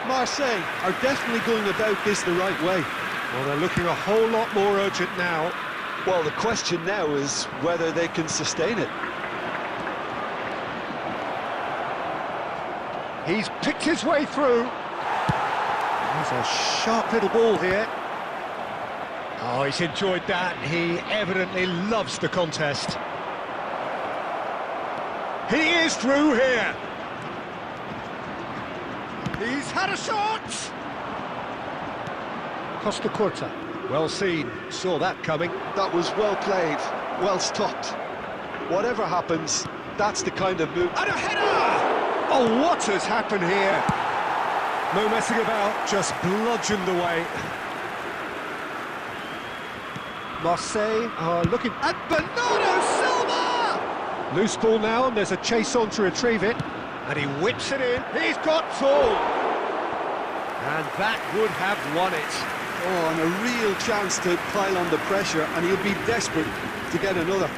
Marseille are definitely going about this the right way. Well, they're looking a whole lot more urgent now. Well, the question now is whether they can sustain it. He's picked his way through. He's a sharp little ball here. Oh, he's enjoyed that. He evidently loves the contest. He is through here. He's had a shot. Costa Curta, well seen. Saw that coming. That was well played, well stopped. Whatever happens, that's the kind of move. And a header! Oh, what has happened here? No messing about, just bludgeoned away. Marseille are looking at Bernardo Silva! Loose ball now, and there's a chase on to retrieve it. And he whips it in. He's got full! And that would have won it. Oh, and a real chance to pile on the pressure, and he'll be desperate to get another.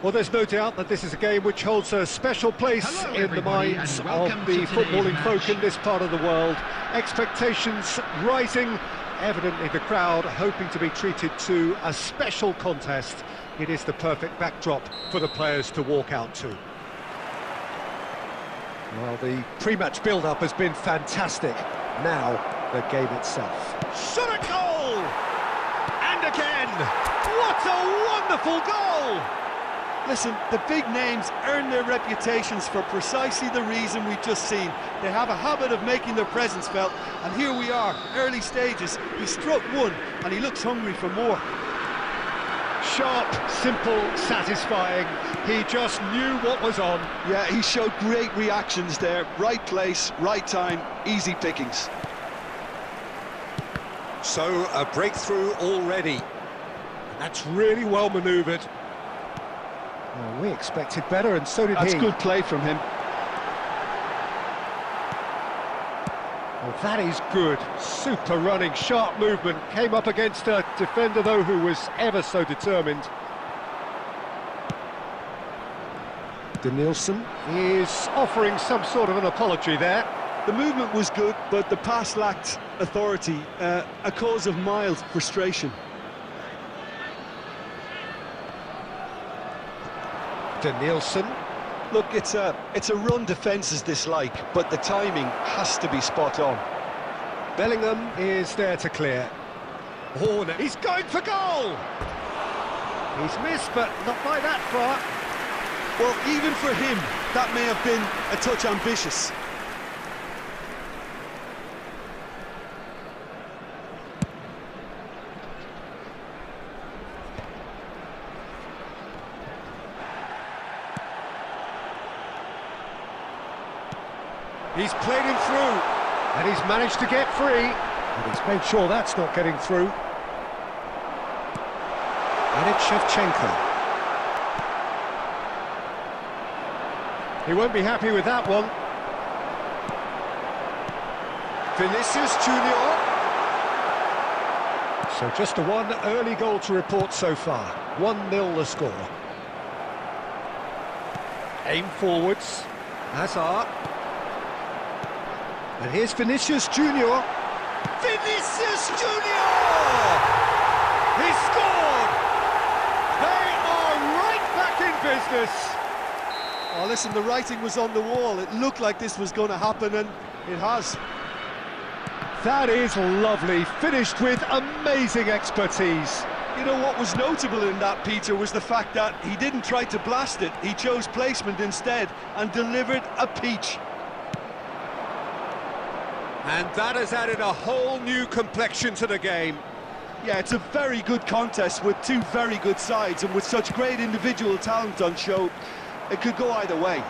Well, there's no doubt that this is a game which holds a special place in the minds of the footballing folk in this part of the world. Expectations rising, evidently the crowd hoping to be treated to a special contest. It is the perfect backdrop for the players to walk out to. Well, the pre-match build-up has been fantastic. Now, the game itself. Shot a goal! And again! What a wonderful goal! Listen, the big names earn their reputations for precisely the reason we've just seen. They have a habit of making their presence felt, and here we are, early stages. He struck one, and he looks hungry for more. Sharp, simple, satisfying. He just knew what was on. Yeah, he showed great reactions there. Right place, right time, easy pickings. So, a breakthrough already. That's really well manoeuvred. Well, we expected better, and so did he. That's good play from him. Well, that is good. Super running, sharp movement. Came up against a defender, though, who was ever so determined. Danielson is offering some sort of an apology there. The movement was good, but the pass lacked authority, a cause of mild frustration. Danielson. Look, it's a run defence's dislike, but the timing has to be spot on. Bellingham is there to clear. Oh, no, he's going for goal! He's missed, but not by that far. Well, even for him, that may have been a touch ambitious. He's played him through, and he's managed to get free, and he's made sure that's not getting through. And it's Shevchenko. He won't be happy with that one. Vinicius Junior. So just a one early goal to report so far. 1-0 the score. Aim forwards. Hazard. And here's Vinicius Junior. Vinicius Junior! He scored! They are right back in business. Oh, listen, the writing was on the wall. It looked like this was going to happen, and it has. That is lovely, finished with amazing expertise. You know, what was notable in that, Peter, was the fact that he didn't try to blast it. He chose placement instead and delivered a peach. And that has added a whole new complexion to the game. Yeah, it's a very good contest with two very good sides, and with such great individual talent on show, it could go either way.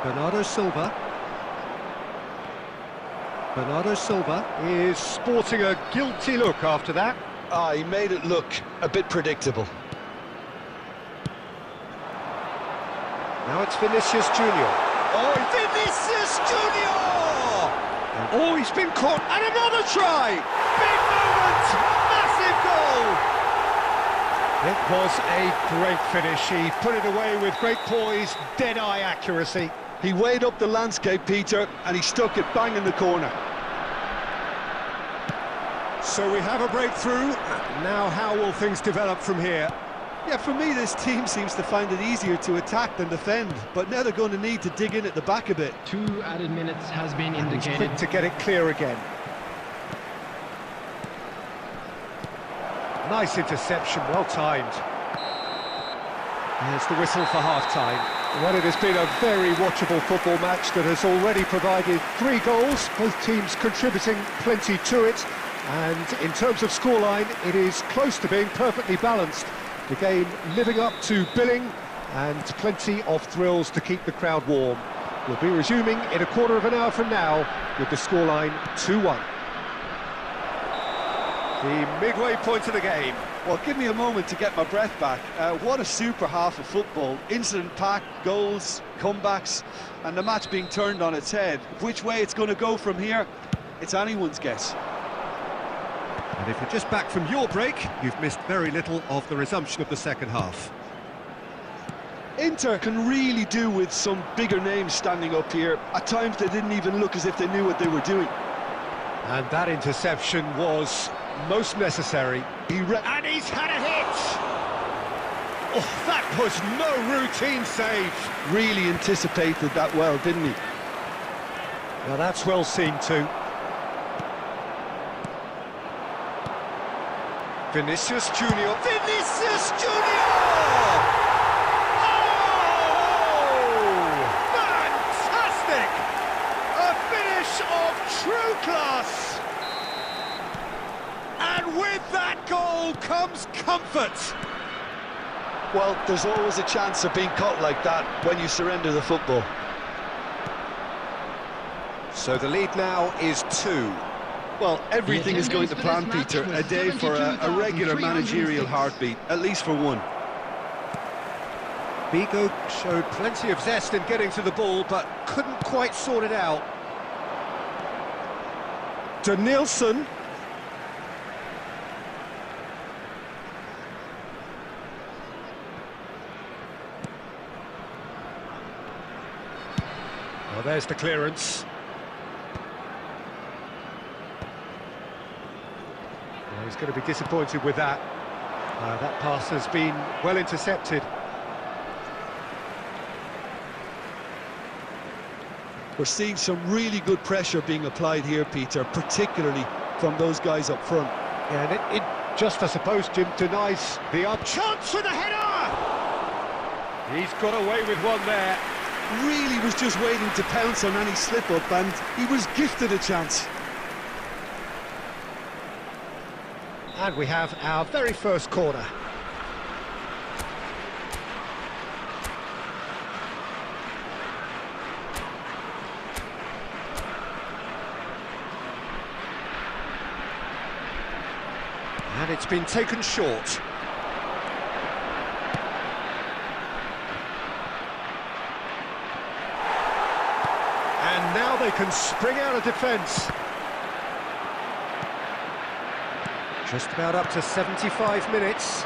Bernardo Silva. Bernardo Silva is sporting a guilty look after that. Ah, he made it look a bit predictable. Now it's Vinicius Junior. Oh, Vinicius Junior! Oh, he's been caught, and another try! Big moment! Massive goal! It was a great finish. He put it away with great poise, dead-eye accuracy. He weighed up the landscape, Peter, and he stuck it bang in the corner. So we have a breakthrough. Now how will things develop from here? Yeah, for me, this team seems to find it easier to attack than defend, but now they're going to need to dig in at the back a bit. 2 added minutes has been indicated. Quick to get it clear again. Nice interception, well timed. There's the whistle for half-time. Well, it has been a very watchable football match that has already provided 3 goals, both teams contributing plenty to it. And in terms of scoreline, it is close to being perfectly balanced. The game living up to billing, and plenty of thrills to keep the crowd warm. We'll be resuming in a quarter of an hour from now with the scoreline 2-1. The midway point of the game. Well, give me a moment to get my breath back. What a super half of football. Incident-packed, goals, comebacks, and the match being turned on its head. Which way it's going to go from here, it's anyone's guess. And if you're just back from your break, you've missed very little of the resumption of the second half. Inter can really do with some bigger names standing up here. At times they didn't even look as if they knew what they were doing. And that interception was most necessary. And he's had a hit! Oh, that was no routine save. Really anticipated that well, didn't he? Now that's well seen too. Vinicius Junior. Vinicius Junior! Oh! Fantastic! A finish of true class! And with that goal comes comfort. Well, there's always a chance of being caught like that when you surrender the football. So the lead now is 2. Well, everything is going to plan, Peter. A day for a regular managerial heartbeat, at least for one. Vigo showed plenty of zest in getting to the ball, but couldn't quite sort it out. Danielson. Well, there's the clearance. Well, he's going to be disappointed with that. That pass has been well intercepted. We're seeing some really good pressure being applied here, Peter, particularly from those guys up front. Yeah, and it just, I suppose, Jim, denies the up chance with a header! He's got away with one there. Really was just waiting to pounce on any slip-up, and he was gifted a chance. And we have our very first corner. And it's been taken short. And now they can spring out of defence. Just about up to 75 minutes.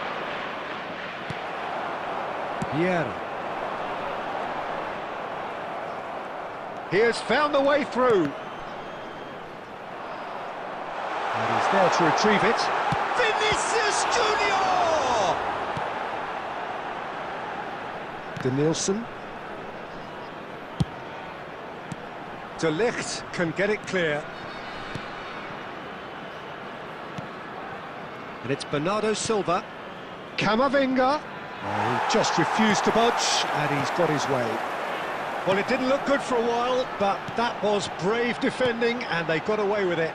Vieira. He has found the way through. And he's there to retrieve it. Vinicius Junior! Danielson. De Ligt can get it clear. And it's Bernardo Silva. Camavinga. Oh, he just refused to budge, and he's got his way. Well, it didn't look good for a while, but that was brave defending, and they got away with it.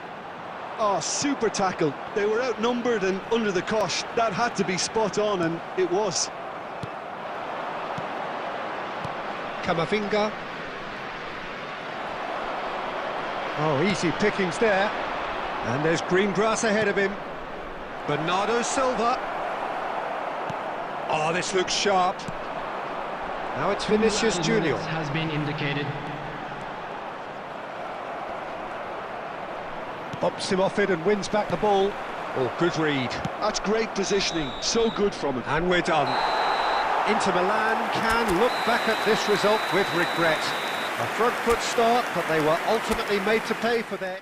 Oh, super tackle. They were outnumbered and under the cosh. That had to be spot on, and it was. Camavinga. Oh, easy pickings there. And there's green grass ahead of him. Bernardo Silva. Oh, this looks sharp. Now it's Vinicius Junior. Has been indicated. Bops him off it and wins back the ball. Oh, good read. That's great positioning. So good from him. And we're done. Inter Milan can look back at this result with regret. A front foot start, but they were ultimately made to pay for their...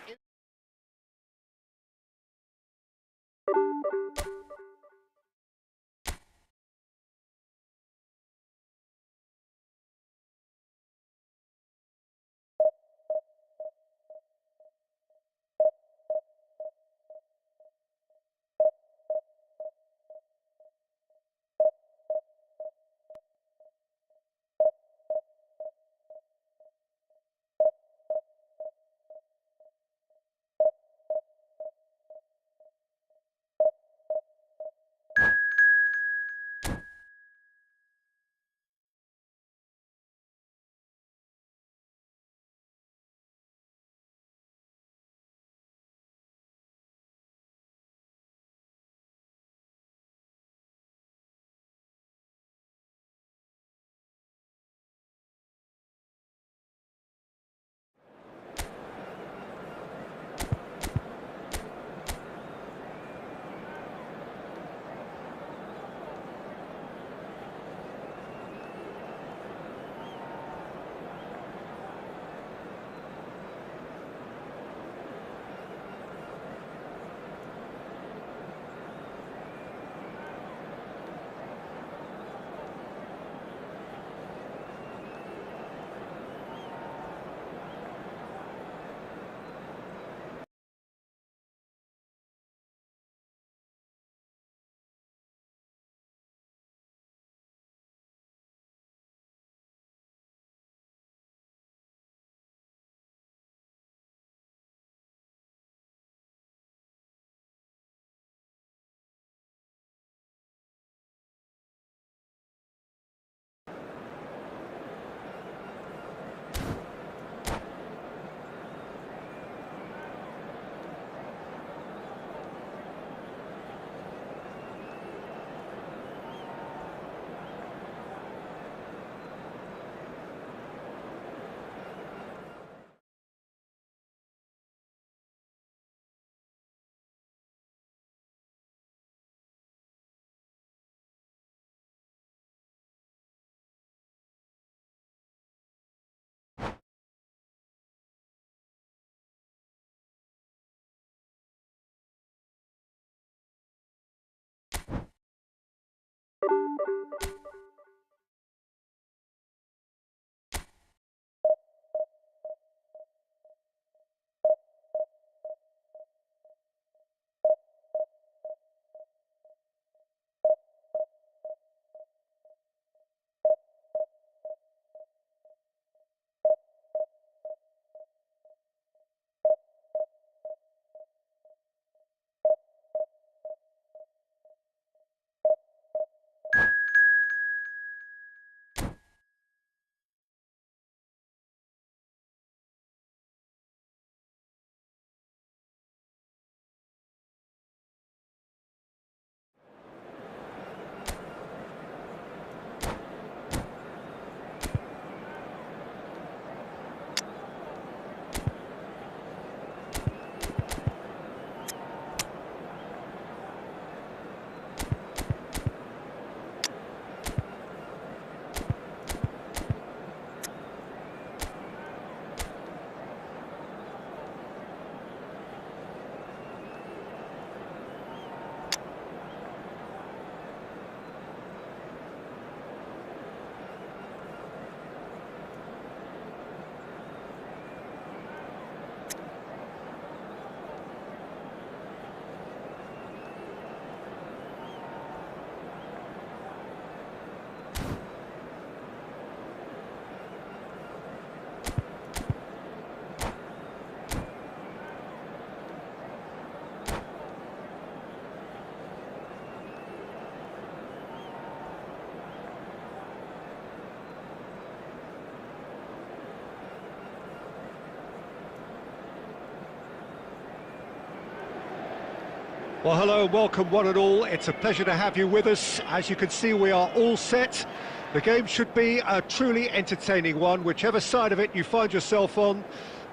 Well, hello and welcome one and all. It's a pleasure to have you with us. As you can see, we are all set. The game should be a truly entertaining one, whichever side of it you find yourself on.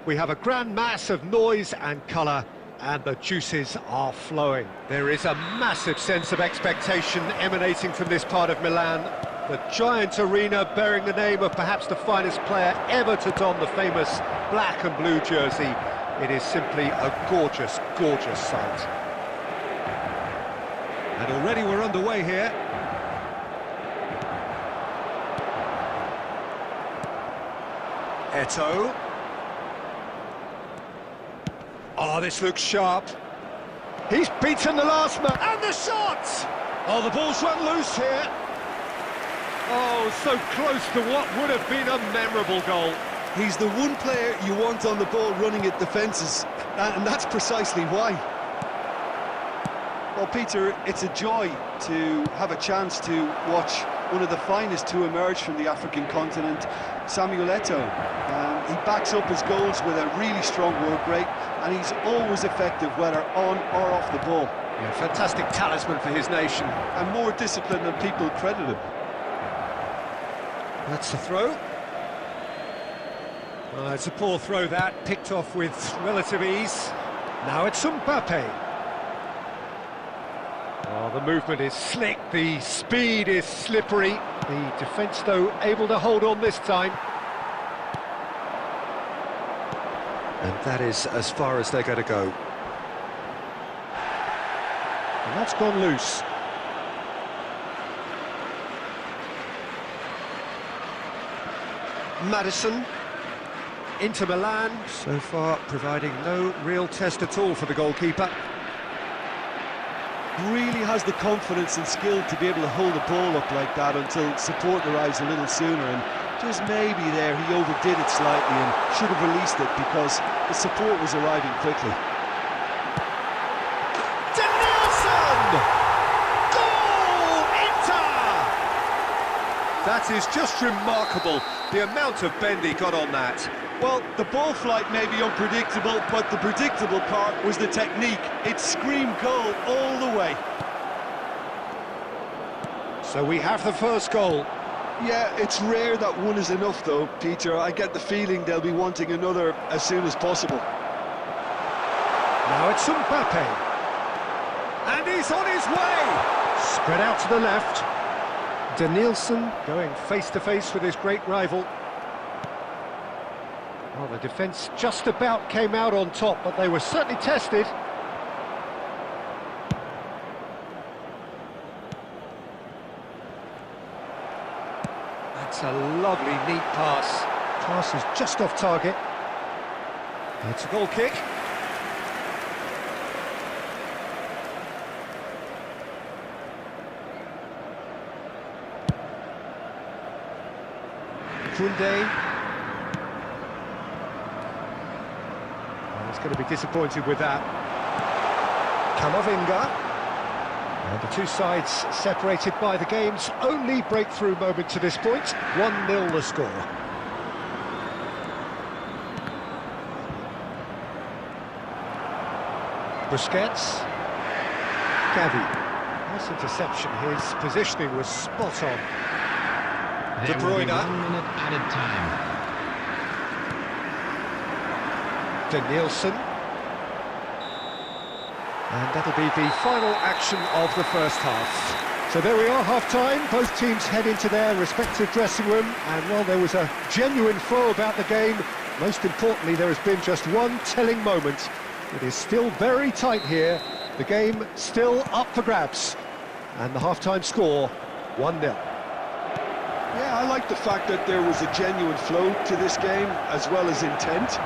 We have a grand mass of noise and colour, and the juices are flowing. There is a massive sense of expectation emanating from this part of Milan. The giant arena bearing the name of perhaps the finest player ever to don the famous black and blue jersey. It is simply a gorgeous, gorgeous sight. And already we're underway here. Eto'o. Oh, this looks sharp. He's beaten the last man. And the shot! Oh, the ball's run loose here. Oh, so close to what would have been a memorable goal. He's the one player you want on the ball running at defences, and that's precisely why. Well, Peter, it's a joy to have a chance to watch one of the finest to emerge from the African continent, Samuel Eto'o. He backs up his goals with a really strong work rate, and he's always effective, whether on or off the ball. Yeah, fantastic talisman for his nation. And more disciplined than people credit him. That's the throw. It's a poor throw that, picked off with relative ease. Now it's Mbappe. Oh, the movement is slick, the speed is slippery. The defence, though, able to hold on this time. And that is as far as they're going to go. And that's gone loose. Maddison. Inter Milan, so far providing no real test at all for the goalkeeper. Really has the confidence and skill to be able to hold the ball up like that until support arrives a little sooner, and just maybe there he overdid it slightly and should have released it because the support was arriving quickly. Goal! Inter! That is just remarkable, the amount of bend he got on that. Well, the ball flight may be unpredictable, but the predictable part was the technique. It screamed goal all the way. So we have the first goal. Yeah, it's rare that one is enough though, Peter. I get the feeling they'll be wanting another as soon as possible. Now it's Mbappe. And he's on his way! Spread out to the left. Danielson going face-to-face with his great rival. Well, the defence just about came out on top, but they were certainly tested. That's a lovely, neat pass. Pass is just off target. It's a goal kick. Koundé. He's going to be disappointed with that. Camavinga. And the two sides separated by the game's only breakthrough moment to this point. 1-0 the score. Busquets. Gavi. Nice interception. His positioning was spot on. De Bruyne. 1 minute added time. Danielson. And that'll be the final action of the first half. So there we are, half-time. Both teams head into their respective dressing room. And while there was a genuine flow about the game, most importantly, there has been just one telling moment. It is still very tight here. The game still up for grabs. And the half-time score, 1-0. Yeah, I like the fact that there was a genuine flow to this game as well as intent.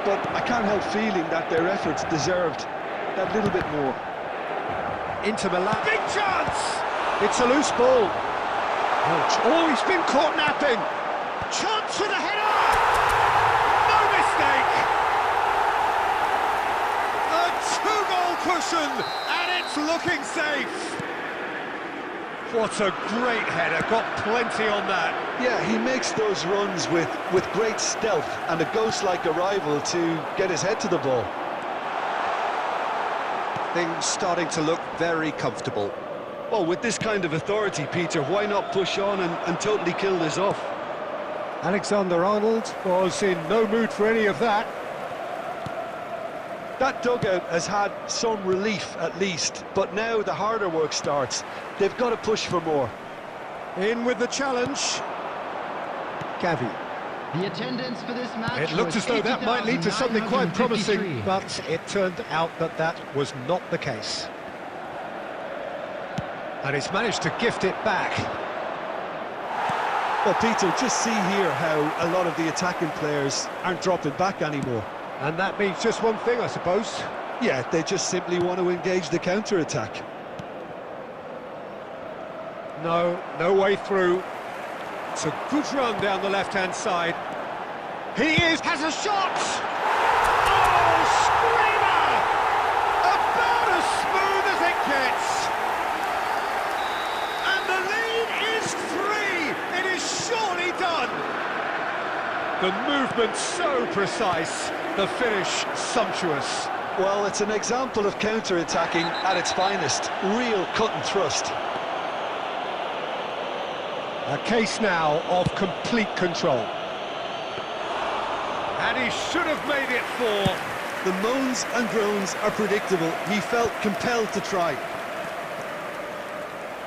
But I can't help feeling that their efforts deserved that little bit more. Inter Milan, big chance! It's a loose ball. Oh, he's been caught napping. Chance for the header! No mistake! A two-goal cushion, and it's looking safe. What a great header, got plenty on that. Yeah, he makes those runs with great stealth and a ghost-like arrival to get his head to the ball. Things starting to look very comfortable. Well, with this kind of authority, Peter, why not push on and totally kill this off? Alexander-Arnold was in no mood for any of that. That dugout has had some relief at least, but now the harder work starts. They've got to push for more. In with the challenge. Gavi. The attendance for this match. It looked as though that might lead to something quite promising, but it turned out that that was not the case. And he's managed to gift it back. Well, Peter, just see here how a lot of the attacking players aren't dropping back anymore. And that means just one thing, I suppose. Yeah, they just simply want to engage the counter-attack. No way through. It's a good run down the left-hand side. Has a shot! Oh, screamer! About as smooth as it gets. And the lead is 3. It is surely done. The movement so precise, the finish sumptuous. Well, it's an example of counter-attacking at its finest. Real cut and thrust. A case now of complete control. And he should have made it 4. The moans and groans are predictable. He felt compelled to try.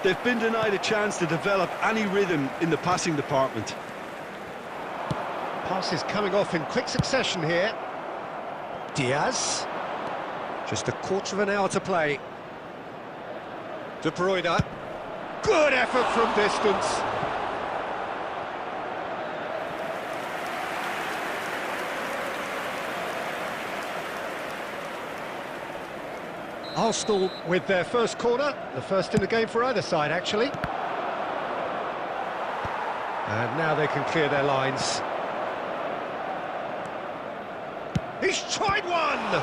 They've been denied a chance to develop any rhythm in the passing department. Passes coming off in quick succession here. Diaz. Just a quarter of an hour to play. De Bruyne. Good effort from distance. Arsenal with their first corner, the first in the game for either side, actually. And now they can clear their lines. He's tried one!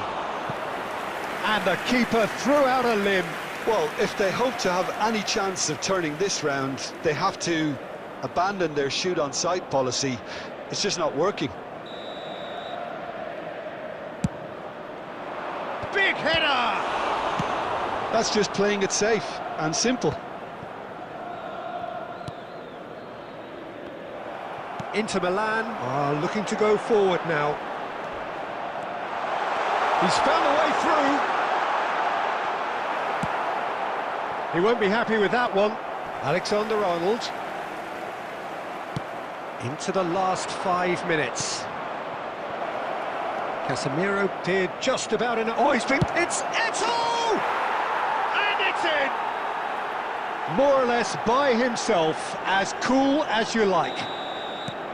And the keeper threw out a limb. Well, if they hope to have any chance of turning this round, they have to abandon their shoot-on-sight policy. It's just not working. Big header! That's just playing it safe and simple. Inter Milan are looking to go forward now. He's found a way through. He won't be happy with that one. Alexander-Arnold. Into the last 5 minutes. Casemiro did just about enough. Oh, it's Eto'o! And it's in! More or less by himself, as cool as you like.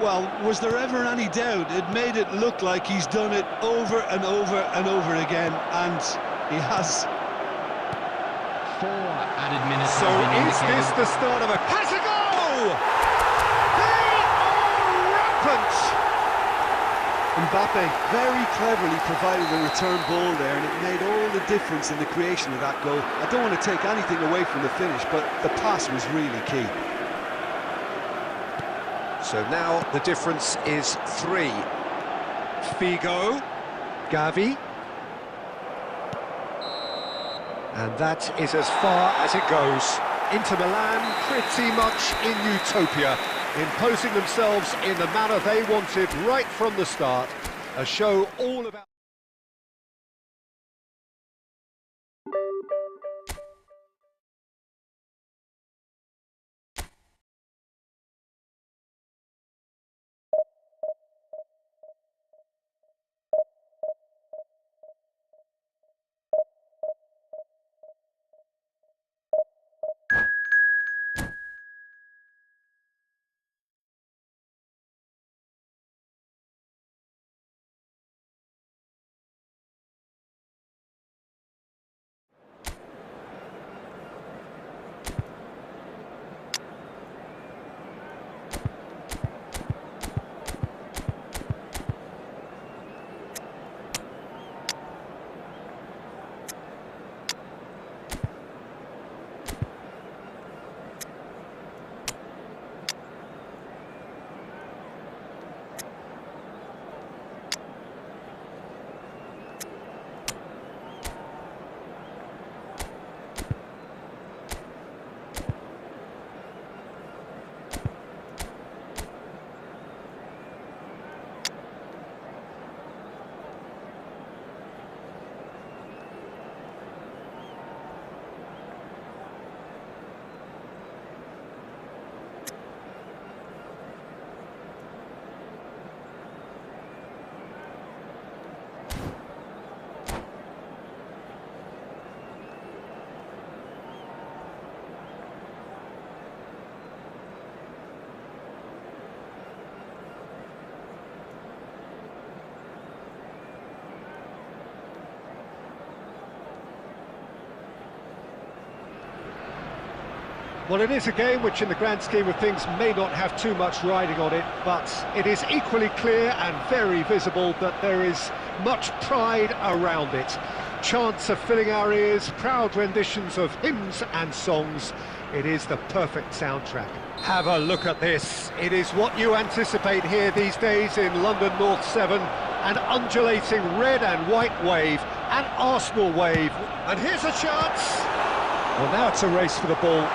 Well, was there ever any doubt? It made it look like he's done it over and over and over again, and he has. 4 added minutes. So is this the start of a... Has a goal! They are rampant! Mbappe very cleverly provided a return ball there, and it made all the difference in the creation of that goal. I don't want to take anything away from the finish, but the pass was really key. So now the difference is 3. Figo, Gavi. And that is as far as it goes. Inter Milan pretty much in utopia, imposing themselves in the manner they wanted right from the start. A show all about... Well, it is a game which in the grand scheme of things may not have too much riding on it, but it is equally clear and very visible that there is much pride around it. Chants are filling our ears, proud renditions of hymns and songs. It is the perfect soundtrack. Have a look at this. It is what you anticipate here these days in London North 7. An undulating red and white wave, an Arsenal wave. And here's a chance. Well, now it's a race for the ball.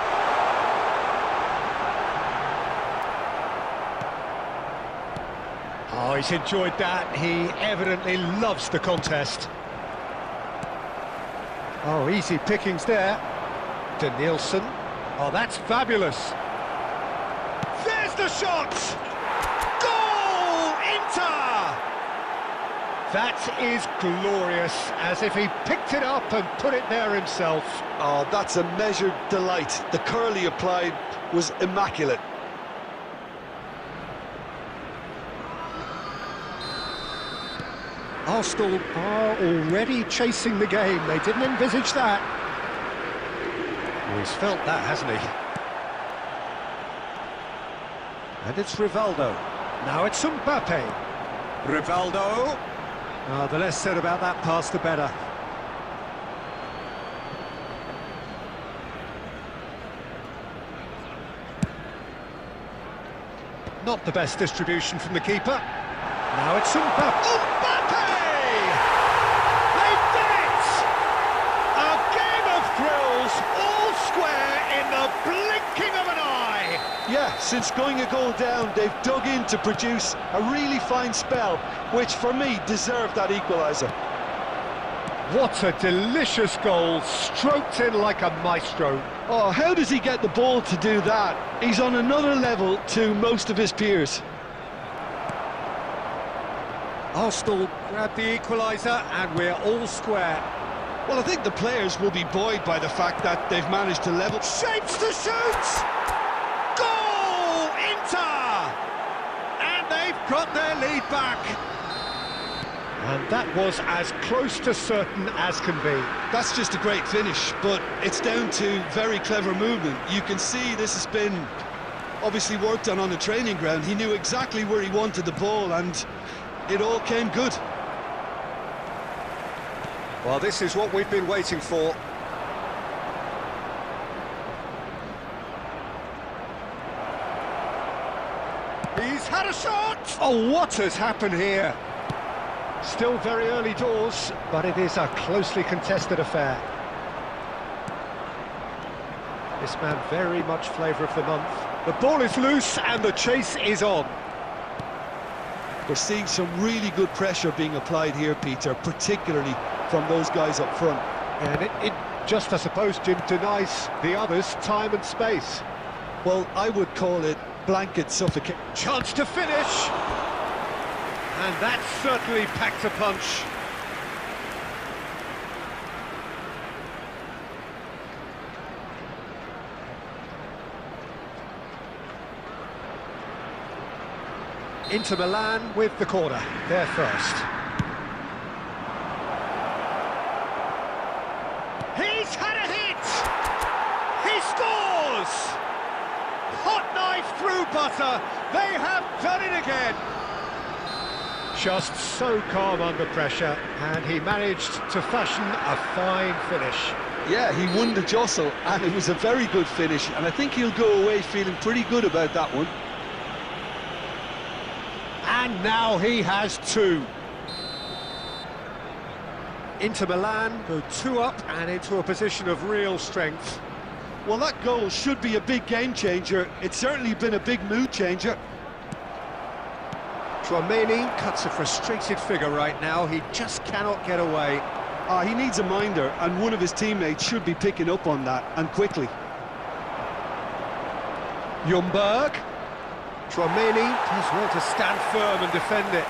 Oh, he's enjoyed that. He evidently loves the contest. Oh, easy pickings there. Danielson. Oh, that's fabulous. There's the shot! Goal! Inter! That is glorious, as if he picked it up and put it there himself. Oh, that's a measured delight. The curl he applied was immaculate. Arsenal are already chasing the game. They didn't envisage that. Well, he's felt that, hasn't he? And it's Rivaldo. Now it's Mbappe. Rivaldo. The less said about that pass, the better. Not the best distribution from the keeper. Now it's Mbappe. All square in the blinking of an eye. Yeah, since going a goal down, they've dug in to produce a really fine spell, which for me deserved that equaliser. What a delicious goal, stroked in like a maestro. Oh, how does he get the ball to do that? He's on another level to most of his peers. Arsenal grab the equaliser and we're all square. Well, I think the players will be buoyed by the fact that they've managed to level. Shapes to shoot! Goal! Inter! And they've got their lead back. And that was as close to certain as can be. That's just a great finish, but it's down to very clever movement. You can see this has been obviously worked on the training ground. He knew exactly where he wanted the ball, and it all came good. Well, this is what we've been waiting for. He's had a shot! Oh, what has happened here? Still very early doors, but it is a closely contested affair. This man very much flavour of the month. The ball is loose and the chase is on. We're seeing some really good pressure being applied here, Peter, particularly from those guys up front. And it just, I suppose, Jim, denies the others time and space. Well, I would call it blanket suffocation. Chance to finish! And that certainly packed a punch. Inter Milan with the corner, there first. He's had a hit! He scores! Hot knife through butter, they have done it again! Just so calm under pressure, and he managed to fashion a fine finish. Yeah, he won the jostle, and it was a very good finish, and I think he'll go away feeling pretty good about that one. And now he has two. Inter Milan go 2 up and into a position of real strength. Well, that goal should be a big game changer. It's certainly been a big mood changer. Tchouaméni cuts a frustrated figure right now. He just cannot get away. He needs a minder, and one of his teammates should be picking up on that, and quickly. Ljungberg. Tchouaméni does well to stand firm and defend it.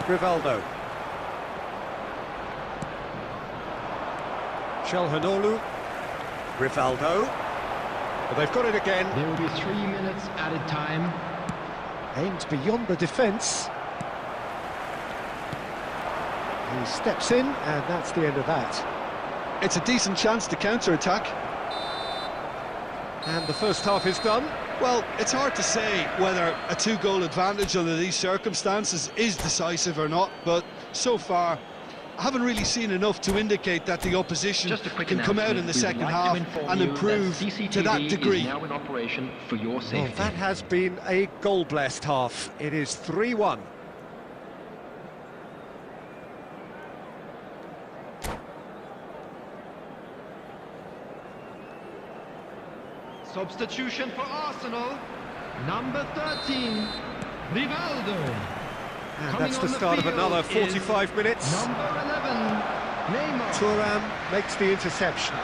Rivaldo. Calhanoglu. Rivaldo. Well, they've got it again. There will be 3 minutes added time. Aimed beyond the defence. He steps in, and that's the end of that. It's a decent chance to counter-attack. And the first half is done. Well, it's hard to say whether a 2-goal advantage under these circumstances is decisive or not, but so far I haven't really seen enough to indicate that the opposition can come out in the second half and improve to that degree. Now in operation for your safety. Well, that has been a goal-blessed half. It is 3-1. Substitution for Arsenal. Number 13, Rivaldo. And that's the start of another 45 minutes. Number 11, Neymar. Thuram makes the interception.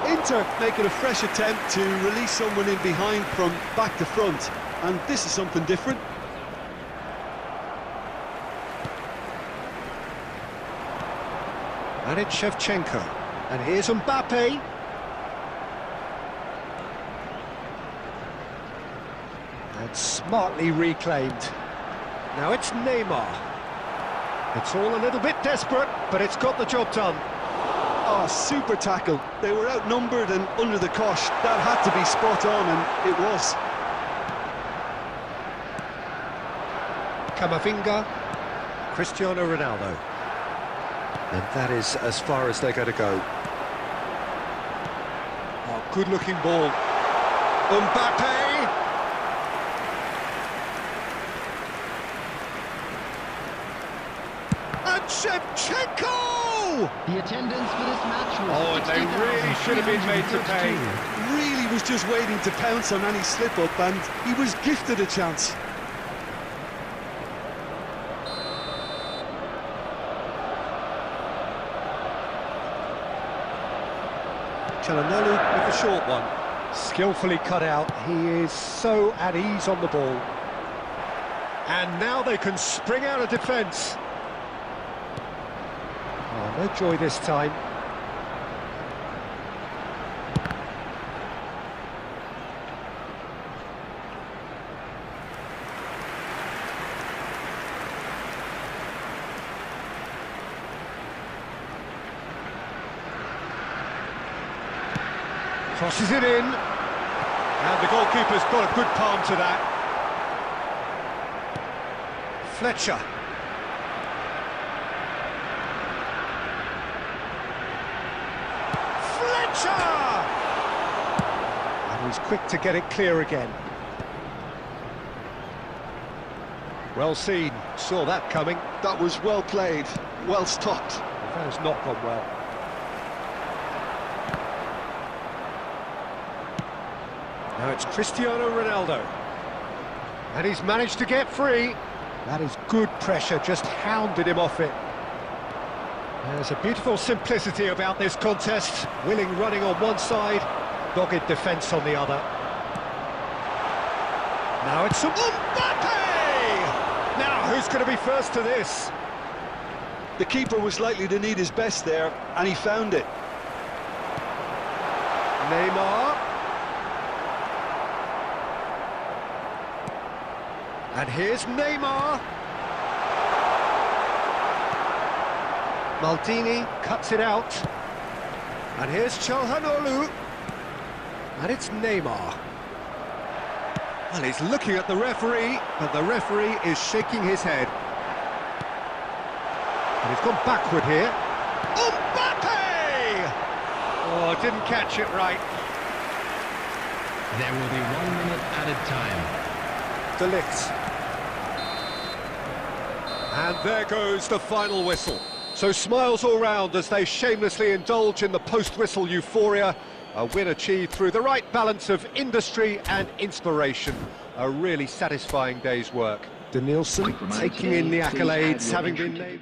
Inter making a fresh attempt to release someone in behind from back to front, and this is something different. And it's Shevchenko. And here's Mbappe. And smartly reclaimed. Now it's Neymar. It's all a little bit desperate, but it's got the job done. Oh, super tackle. They were outnumbered and under the cosh. That had to be spot on, and it was. Camavinga. Cristiano Ronaldo. And that is as far as they're going to go. Oh, good-looking ball. Mbappe! And Shevchenko! The attendance for this match was Oh, and they really should have been made to pay. Really was just waiting to pounce on any slip-up, and he was gifted a chance. Çalhanoğlu with the short one. Skillfully cut out. He is so at ease on the ball. And now they can spring out of defence. Oh, no joy this time. Crosses it in, and the goalkeeper's got a good palm to that. Fletcher. Fletcher! And he's quick to get it clear again. Well seen, saw that coming. That was well played, well stopped. That has not gone well. Now it's Cristiano Ronaldo. And he's managed to get free. That is good pressure, just hounded him off it. There's a beautiful simplicity about this contest. Willing running on one side, dogged defence on the other. Now it's Mbappe! Now who's going to be first to this? The keeper was likely to need his best there, and he found it. Neymar. And here's Neymar. Maldini cuts it out. And here's Çalhanoğlu. And it's Neymar. Well, he's looking at the referee, but the referee is shaking his head. And he's gone backward here. Mbappe! Oh, didn't catch it right. There will be 1 minute added time. De Ligt. And there goes the final whistle. So smiles all round as they shamelessly indulge in the post-whistle euphoria. A win achieved through the right balance of industry and inspiration. A really satisfying day's work. Denilson taking in the accolades, having been named...